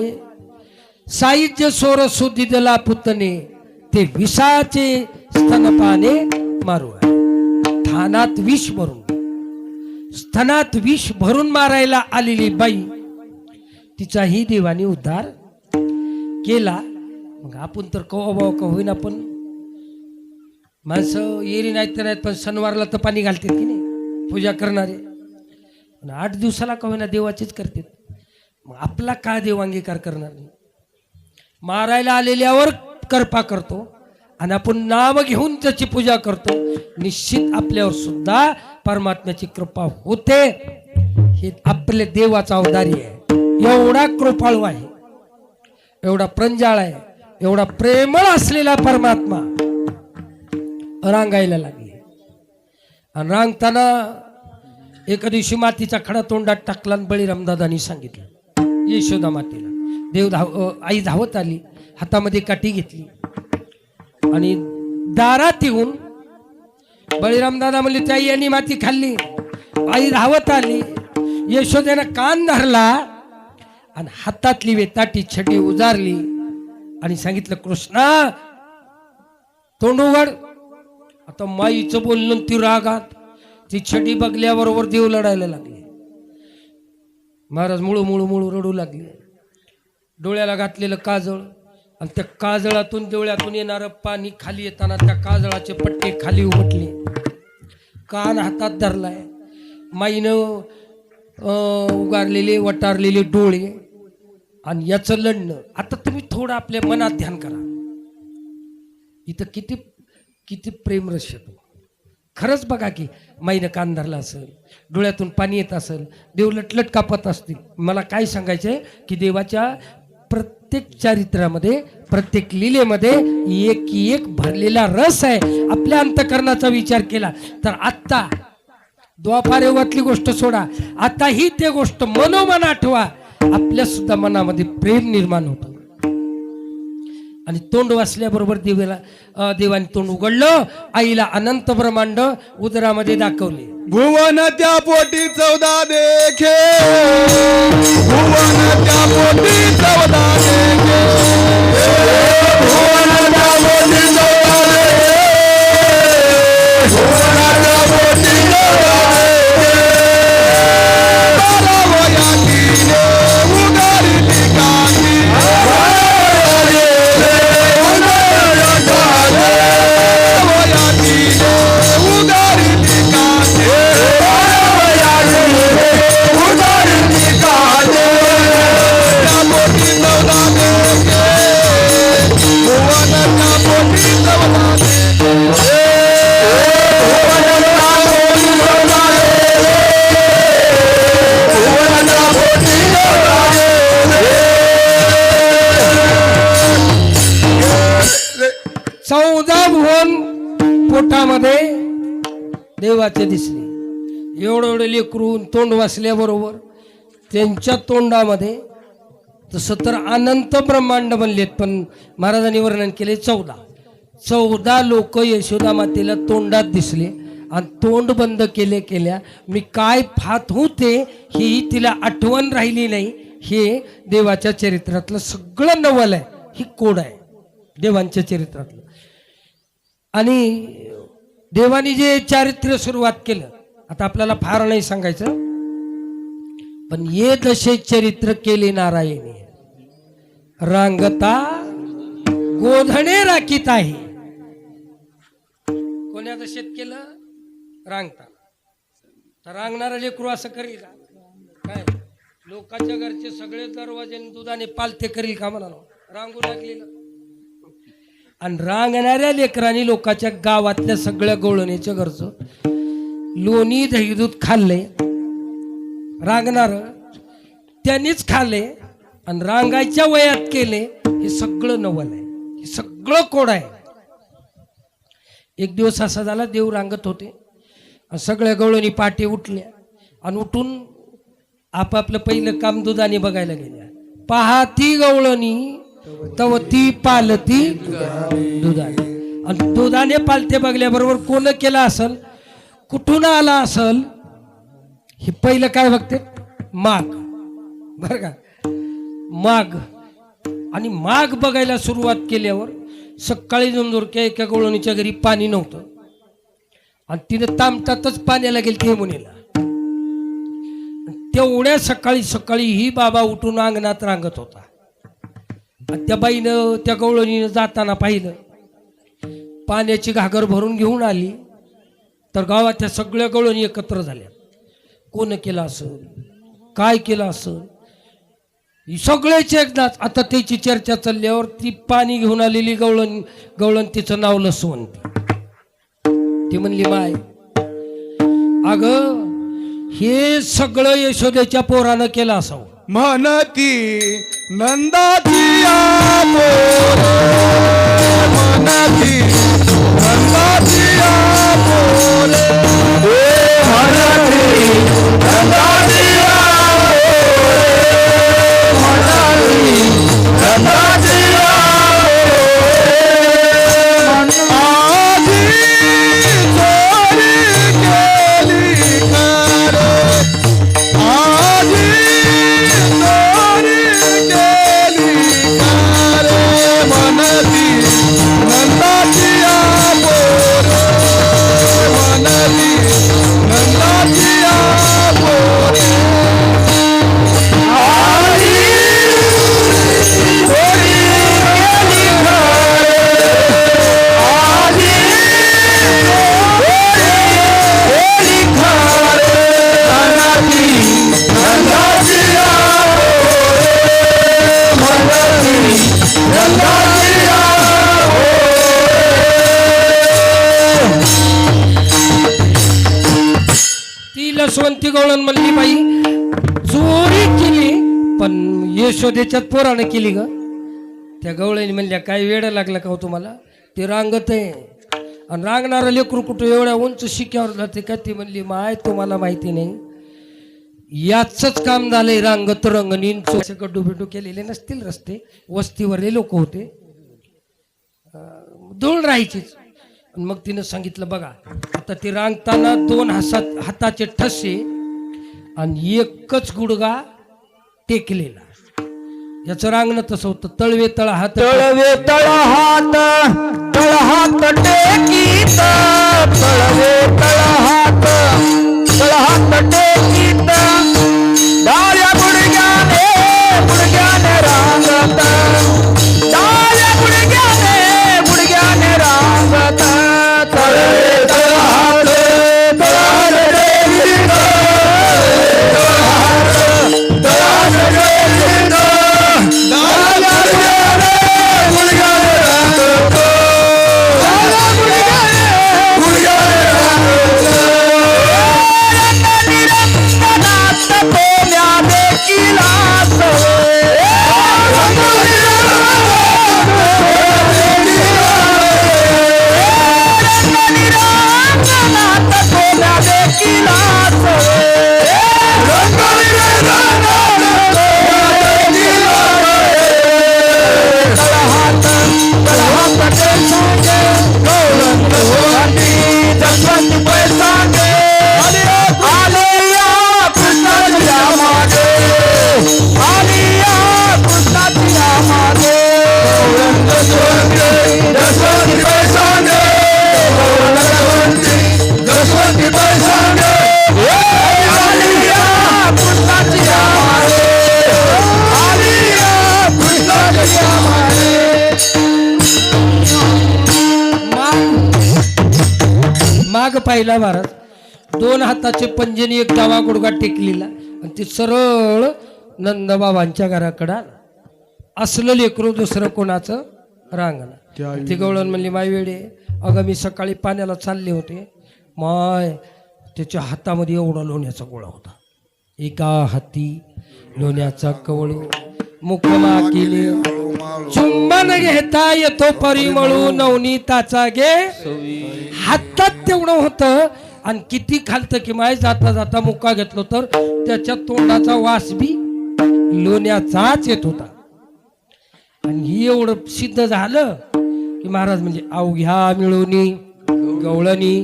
साहित्य सोर सुदिदला पुतने ते विषाचे स्तनपाने मारू. थानात विष भरून, स्तनात विष भरून मारायला आलेली बाई, तिचाही देवाने उद्धार केला. मग आपण तर कवा का होईना, पण माणसं येरी नाहीत तर नाहीत, पण सणवारला तर पाणी घालतात की नाही पूजा करणारे. 8 दिवसाला का होईना देवाचेच करतात. मग आपला का देव अंगीकार करणार नाही? मारायला आलेल्यावर कृपा करतो आणि आपण नाम घेऊन त्याची पूजा करतो. निश्चित आपल्यावर सुद्धा परमात्म्याची कृपा होते. हे आपल्या देवाचा औदार्य आहे. एवढा कृपाळू आहे, एवढा प्रंजाळ आहे, एवढा प्रेमळ असलेला परमात्मा रांगायला लागले. आणि रांगताना एका दिवशी मातीचा खडा तोंडात टाकला आणि बळीरामदादांनी सांगितलं यशोदा मातेला. आई धावत आली, हातामध्ये काठी घेतली आणि दारात येऊन बळीरामदादा म्हणले, त्या यांनी माती खाल्ली. आई धावत आली, यशोदेनं कान धरला आणि हातातली वेताटी छडी उजारली आणि सांगितलं, कृष्णा तोंड उघड. आता माईचं बोलणं ती रागात, ती छडी बघल्याबरोबर देव लढायला लागले. महाराज मुळू मुळू मुळू रडू लागले. डोळ्याला घातलेलं काजळ आणि त्या काजळातून डोळ्यातून येणारं पाणी खाली येताना त्या काजळाचे पट्टे खाली उमटले. कान हातात धरलाय. माईनं उगारलेले वटारलेले डोळे आणि याचं लढणं. आता तुम्ही थोडं आपल्या मनात ध्यान करा. इथं किती किती प्रेमरस येतो. खरंच बघा की माईनं कान धरला असेल, डोळ्यातून पाणी येत असेल, देव लटलट कापत असतील. मला काय सांगायचंय की देवाच्या प्रत्येक चारित्र्यामध्ये, प्रत्येक लीलेमध्ये एक भरलेला रस आहे. आपल्या अंतकरणाचा विचार केला तर आत्ता द्वापार युगातली गोष्ट सोडा, आता ही ते गोष्ट मनोमन आठवा, आपल्या सुद्धा मनामध्ये प्रेम निर्माण होतं. आणि तोंड वाचल्याबरोबर देवाने तोंड उघडलं. आईला अनंत ब्रह्मांड उदरामध्ये दाखवले. भुवन त्या पोटी 14 देखे, भुवन त्या पोटी 14 देखे, भुवन त्या पोटी 14 देखे, भुवन त्या पोटी 14 देखे. बारावया तिने उगारली काठी, भुवन त्या पोटी 14 भुवन पोटामध्ये देवाचे दिसले. एवढं लेकरून तोंड वाचल्याबरोबर त्यांच्या तोंडामध्ये तसं तर अनंत ब्रह्मांड बनलेत, पण महाराजांनी वर्णन केले 14 लोक यशोदा मातेला तोंडात दिसले आणि तोंड बंद केल्या मी काय फात होते ही तिला आठवण राहिली नाही. हे देवाच्या चरित्रातलं सगळं नवल आहे, ही कोड आहे देवांच्या चरित्रातलं. आणि देवानी जे चारित्र्य सुरुवात केलं, आता आपल्याला फार नाही सांगायचं, पण ये दशे चरित्र केले नारायणी. रांगता गोधणे राखीत आहे. कोण्या दशेत केलं? रांगता. तर रांगणारा लेकरू असं करील का? काय लोकांच्या घरचे सगळे दरवाजे दुधाने पालते करील का? म्हणालो रांगू लागलेलं. आणि रांगणाऱ्या लेकरांनी लोकांच्या गावातल्या सगळ्या गवळणीच्या घरचं लोणी दही दूध खाल्ले. रांगणार त्यांनीच खाल्ले आणि रांगायच्या वयात केले. हे सगळं नवल आहे, हे सगळं कोड आहे. एक दिवस असा झाला, देव रांगत होते आणि सगळ्या गवळणी पाठी उठल्या आणि उठून आपापलं पहिलं काम दुधाने बघायला गेल्या. पाहती गवळणी तव ती पालती दुधाने. आणि दुधाने पालते बघल्याबरोबर कोण केला असल, कुठून आला असल, हे पहिलं काय बघते? माग. बर का? माग. आणि माग बघायला सुरुवात केल्यावर सकाळी जमजोरक्या एका गवळणीच्या घरी पाणी नव्हतं आणि तिने तामतातच पाण्याला गेली ते मुनीला. तेवढ्या सकाळी सकाळी ही बाबा उठून अंगणात रांगत होता. आणि त्या बाईनं त्या गवळणीनं जाताना पाहिलं, पाण्याची घागर भरून घेऊन आली. तर गावातल्या सगळ्या गवळणी एकत्र झाल्या. कोण केलं असं, काय केलं असं, सगळेच एकदाच. आता त्याची चर्चा चालल्यावर ती पाणी घेऊन आलेली गवळण तिचं नाव लसवंती. ती म्हणली माय अग हे सगळं यशोदेच्या पोरानं केलं असावं. म्हणती नंदाची आपोर, म्हणती नंदाची आपोर, म्हणती नंदाची आपोर, म्हणती नंदाची आपोर. आधी चोरी केली खरं, आधी चोरी केली खरं, म्हणती नंदाची आपोर, म्हणती नंदाची आपोर. आधी चोरी केली खरं, आधी चोरी केली खरं, म्हणती नंदाची आपोर, म्हणती नंदाची आपोर. ती लसवंती गवळण म्हणली बाई चोरी केली पण यशोदेच्यात पोरानं केली ग. त्या गवळणी म्हणल्या काय वेळ लागला का हो तुम्हाला, ते रांगत आहे आणि रांगणारं लेकरू कुठं एवढ्या उंच शिक्यावर जाते का? ती म्हणली माय तुम्हाला माहिती नाही, याच काम झालंय. रांगत रंगणीन गड्डू बिड्डू केलेले नसतील रस्ते, वस्तीवरले लोक होते, धूळ राहायचीच. मग तिनं सांगितलं बघा आता ती रांगताना 2 हाताचे ठसे आणि एकच गुडगा टेकलेला. याचं रांगणं तसं होतं, तळवे तळ हात, तळवे तळ हात, तळ हात टेकीत, तळवे तळ हात, तळ हात टेकीत, डाव्या गुडघ्याने गुडघ्याने रांगत, डाव्या गुडघ्याने रांगत. तळवे तळ हात, तळ हात टेकीत, तळ हात टेकीत, डाव्या गुडघ्याने गुडघ्याने रांगत, माग पाहिला महाराज, 2 हाताचे पंजेने एक डावा गुडघा टेकलेला आणि ते सरळ नंदबाबांच्या घराकडे आला. असलं लेकरू दुसरं कोणाचं रांगणा. ती गवळण म्हणली, माय वेडे, अगं मी सकाळी पाण्याला चालले होते, माय त्याच्या हातामध्ये एवढा लोण्याचा गोळा होता, एका हाती लोण्याचा कवळू, मुखमा केले चुंबन घेता येतो परिमळू, नवनीताचा गे हातात तेवढं होतं. आणि किती खालतं की माय, जाता जाता मुक्का घेतलो तर त्याच्या तोंडाचा वास बी लोण्याचाच येत होता. आणि ही एवढं सिद्ध झालं की महाराज म्हणजे अवघ्या मिळवणी गवळणी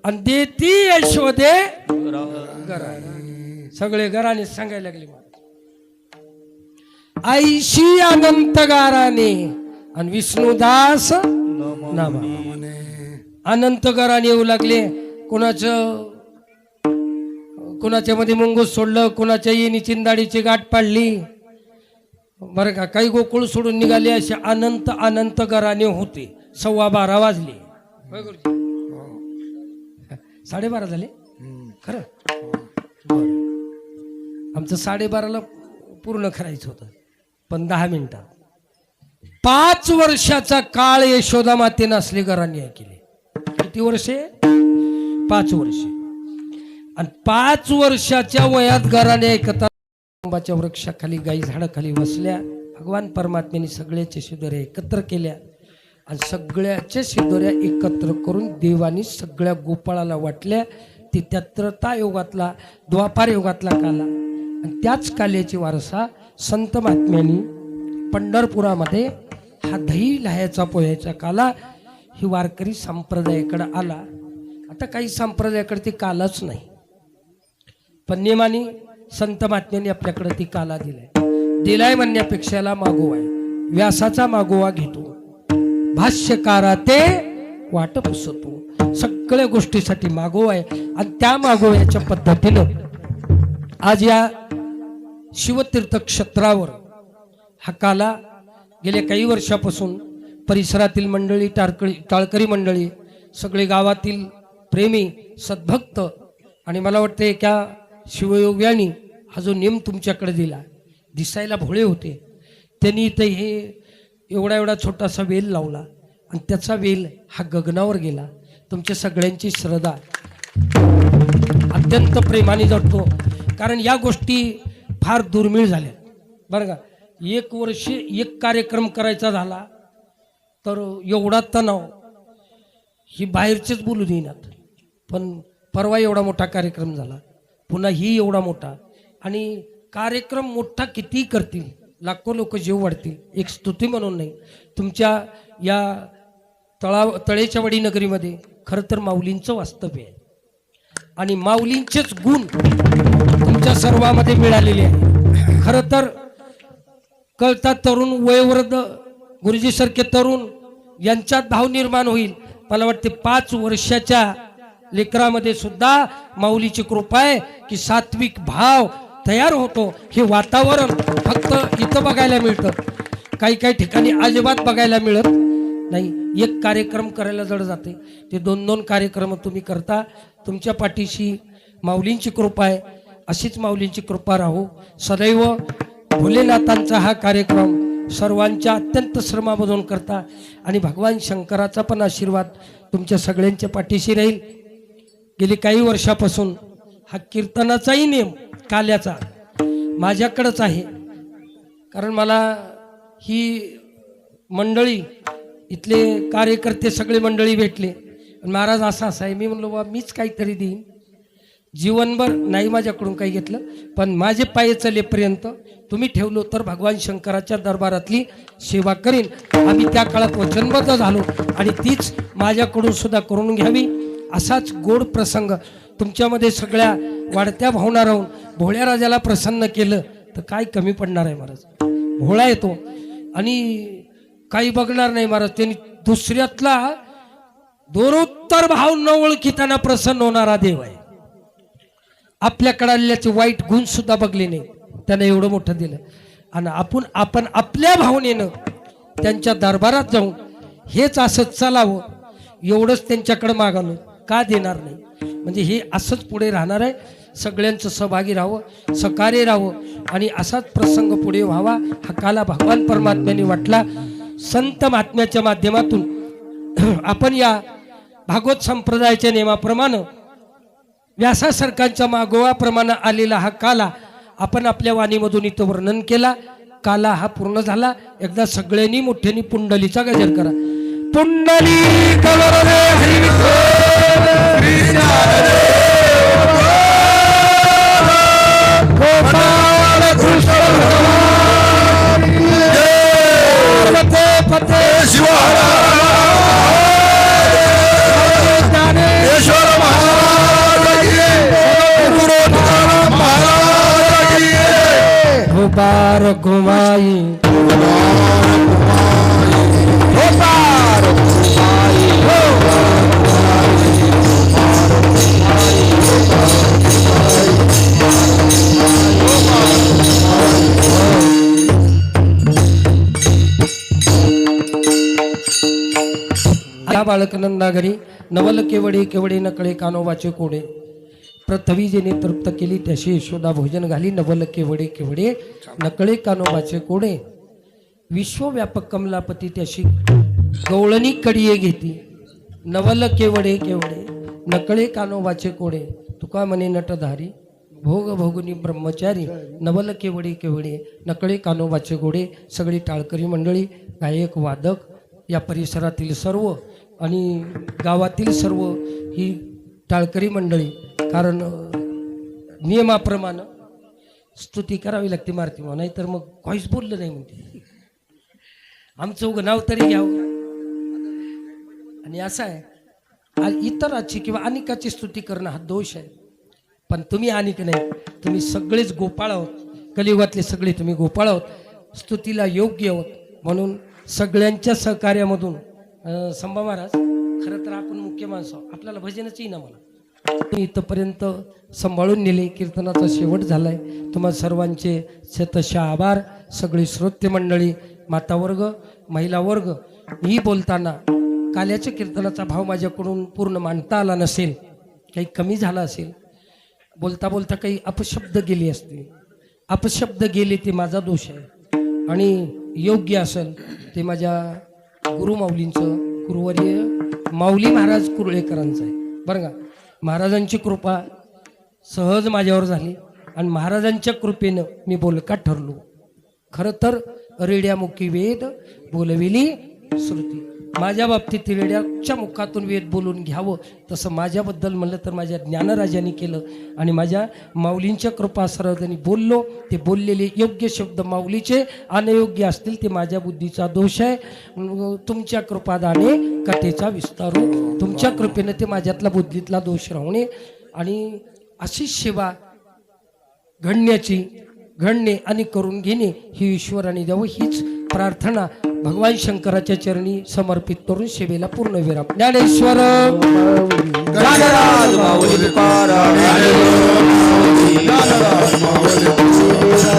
आणि देती यशोदे घराने. सगळे घराने सांगायला लागले, आईशी अनंत गाराने आणि विष्णुदास नामा. अनंत गाराने येऊ लागले. कोणाच्या मध्ये मुंगूस सोडलं, कोणाच्या येणी चिंदाडीची गाठ पाडली बरं का. काही गोकुळ सोडून निघाले. असे अनंत अनंत घराणे होते. 12:15 वाजले. 12:30 झाले खरं. आमचं 12:30ला पूर्ण करायचं होतं, पण 10 मिनिटात. 5 वर्षाचा काळ यशोदा मातेनं असले घराणे केले. किती वर्षे? 5 वर्षे. आणि 5 वर्षाच्या वयात घराने ऐकता आंबाच्या वृक्षाखाली, गाई झाडाखाली बसल्या. भगवान परमात्म्याने सगळ्याच्या शिदोऱ्या एकत्र केल्या आणि सगळ्याच्या शिदोऱ्या एकत्र करून देवानी सगळ्या गोपाळाला वाटल्या. ती 73 युगातला, द्वापार युगातला काला. आणि त्याच काल्याची वारसा संत महात्म्यांनी पंढरपुरामध्ये हा दही लहायचा पोह्याचा काला ही वारकरी संप्रदायाकडे आला. आता काही संप्रदायाकडे ती कालाच नाही, पण नियमाने संत महात्म्यांनी आपल्याकडे ती काला दिलाय म्हणण्यापेक्षाला मागोवा आहे. व्यासाचा मागोवा घेतो, भाष्यकारा ते वाट पुसतो, सगळ्या गोष्टीसाठी मागोवा आहे. आणि त्या मागोव्याच्या पद्धतीनं आज या शिवतीर्थ क्षेत्रावर हा काला गेल्या काही वर्षापासून परिसरातील मंडळी, टाळकरी मंडळी, सगळे गावातील प्रेमी सद्भक्त आणि मला वाटतं एका शिवयोग्यानी हा जो नियम तुमच्याकडे दिला, दिसायला भोळे होते, त्यांनी इथं हे एवढा छोटासा वेल लावला आणि त्याचा वेल हा गगनावर गेला. तुमच्या सगळ्यांची श्रद्धा अत्यंत प्रेमाने जडतो, कारण या गोष्टी फार दुर्मिळ झाल्या बरं का. 1 वर्ष एक कार्यक्रम करायचा झाला तर एवढा तणाव ही बाहेरचेच बोलू देईनात. पण परवा एवढा मोठा कार्यक्रम झाला, पुन्हा ही एवढा मोठा. आणि कार्यक्रम मोठा किती करतील, लाखो लोक जीव वाढतील, एक स्तुती म्हणून नाही. तुमच्या या तळेच्या वडी नगरीमध्ये खरं तर माऊलींचं वास्तव्य आहे आणि माऊलींचेच गुण तुमच्या सर्वांमध्ये मिळालेले आहे. खरं तर कळतात तरुण, वयोवृद्ध, गुरुजीसारखे तरुण यांच्यात भाव निर्माण होईल. मला वाटते 5 वर्षाच्या लेकरामध्ये सुद्धा माऊलीची कृपा आहे की सात्विक भाव तयार होतो. हे वातावरण फक्त इथं बघायला मिळतं, काही ठिकाणी अजिबात बघायला मिळत नाही. एक कार्यक्रम करायला जड जाते, ते 2-2 कार्यक्रम तुम्ही करता. तुमच्या पाठीशी माऊलींची कृपा आहे, अशीच माऊलींची कृपा राहो सदैव. भोलेनाथांचा हा कार्यक्रम सर्वांच्या अत्यंत श्रमामधून करता आणि भगवान शंकराचा पण आशीर्वाद तुमच्या सगळ्यांच्या पाठीशी राहील. गेली काही वर्षापासून हा कीर्तनाचाही नियम काल्याचा माझ्याकडंच आहे, कारण मला ही मंडळी, इथले कार्यकर्ते सगळे मंडळी भेटले. महाराज असं आहे, मी म्हणलो बा मीच काहीतरी देईन, जीवनभर नाही माझ्याकडून काही घेतलं, पण माझे पाय चलेपर्यंत तुम्ही ठेवलो तर भगवान शंकराच्या दरबारातली सेवा करीन. आम्ही त्या काळात वचनबद्ध झालो आणि तीच माझ्याकडून सुद्धा करून घ्यावी. असाच गोड प्रसंग तुमच्यामध्ये सगळ्या वाढत्या भावना राहून भोळ्या राजाला प्रसन्न केलं तर काय कमी पडणार आहे महाराज. भोळा येतो आणि काही बघणार नाही महाराज, त्यांनी दुसऱ्यातला दोरोत्तर भाव न ओळखीताना प्रसन्न होणारा देव आहे. आपल्याकडे आलेल्याचे वाईट गुण सुद्धा बघले नाही, त्यानं एवढं मोठं दिलं. आणि आपण आपल्या भावनेनं त्यांच्या दरबारात जाऊन हेच असं चालावं एवढंच त्यांच्याकडे मागालो. का देणार नाही? म्हणजे हे असंच पुढे राहणार आहे. सगळ्यांचं सहभागी राहावं, सहकार्य राहावं आणि असाच प्रसंग पुढे व्हावा हा काला भगवान परमात्म्याने वाटला. संत महात्म्याच्या माध्यमातून आपण या भागवत संप्रदायाच्या नियमाप्रमाणे व्यासासारख्यांच्या मागोवाप्रमाणे आलेला हा काला आपण आपल्या वाणीमधून इथं वर्णन केला. काला हा पूर्ण झाला. एकदा सगळ्यांनी मोठ्याने पुंडलीचा गजर करा. पुंडली कवरदे हरी गोपाल कृष्ण फते फते ज्ञानेश्वर महाराज की जय. गुरु तुकाराम महाराज की जय. गोपार घुमाई बाळकनंदा घरी नवल केवडे केवडे नकळे कानोबाचे कोडे पृथ्वी जेने तृप्त केली त्याशी यशोदा भोजन घाली. नवल केवडे केवडे नकळे कानोबाचे कोडे विश्वव्यापक कमलापती त्याशी गवळणी कडिये घेती. नवल केवडे केवडे नकळे कानोबाचे कोडे तुका म्हणे नटधारी भोग भोगुनी ब्रह्मचारी. नवल केवडे केवडे नकळे कानोबाचे गोडे. सगळी टाळकरी मंडळी, गायक, वादक, या परिसरातील सर्व आणि गावातील सर्व ही टाळकरी मंडळी, कारण नियमाप्रमाणे स्तुती करावी लागते मारती म्हणून, नाहीतर मग काहीच बोललं नाही म्हणते. आमचं उगं नाव तरी घ्यावं. आणि असं आहे इतराची किंवा अनेकाची स्तुती करणं हा दोष आहे. पण तुम्ही अनेक नाही, तुम्ही सगळेच गोपाळ आहोत. कलियुगातले सगळे तुम्ही गोपाळ आहोत, स्तुतीला योग्य आहोत. म्हणून सगळ्यांच्या सहकार्यामधून संभा महाराज खरं तर आपण मुख्य माणसं, आपल्याला भजनच येईना मला. इथंपर्यंत सांभाळून नेले. कीर्तनाचा शेवट झालाय. तुम्हा सर्वांचे शतशः आभार. सगळी श्रोते मंडळी, मातावर्ग, महिला वर्ग, मी बोलताना काल्याच्या कीर्तनाचा भाव माझ्याकडून पूर्ण मांडता आला नसेल, काही कमी झाला असेल, बोलता बोलता काही अपशब्द गेले असतील, अपशब्द गेले ते माझा दोष आहे. आणि योग्य असेल ते माझ्या गुरुमाऊलींचं, गुरुवर्य माऊली महाराज कुर्ळेकरांचं आहे बरं का. महाराजांची कृपा सहज माझ्यावर झाली आणि महाराजांच्या कृपेनं मी बोलका ठरलो. खरं तर रेड्यामुखी वेद बोलविली श्रुती. माझ्या बाबतीत रेड्याच्या मुखातून वेद बोलून घ्यावं तसं माझ्याबद्दल म्हणलं तर माझ्या ज्ञानराजांनी केलं. आणि माझ्या माऊलींच्या कृपा सरदानी बोललो. ते बोललेले योग्य शब्द माऊलीचे, अनयोग्य असतील ते माझ्या बुद्धीचा दोष आहे. तुमच्या कृपादाने कथेचा विस्तार हो. तुमच्या कृपेनं ते माझ्यातला बुद्धीतला दोष राहणे आणि अशी सेवा घडणे आणि करून घेणे ही ईश्वराने द्यावं, हीच प्रार्थना भगवान शंकराच्या चरणी समर्पित करून सेवेला पूर्ण विराम. ज्ञानेश्वर ज्ञानराज माऊली तुकाराम, ज्ञानराज माऊली तुकाराम.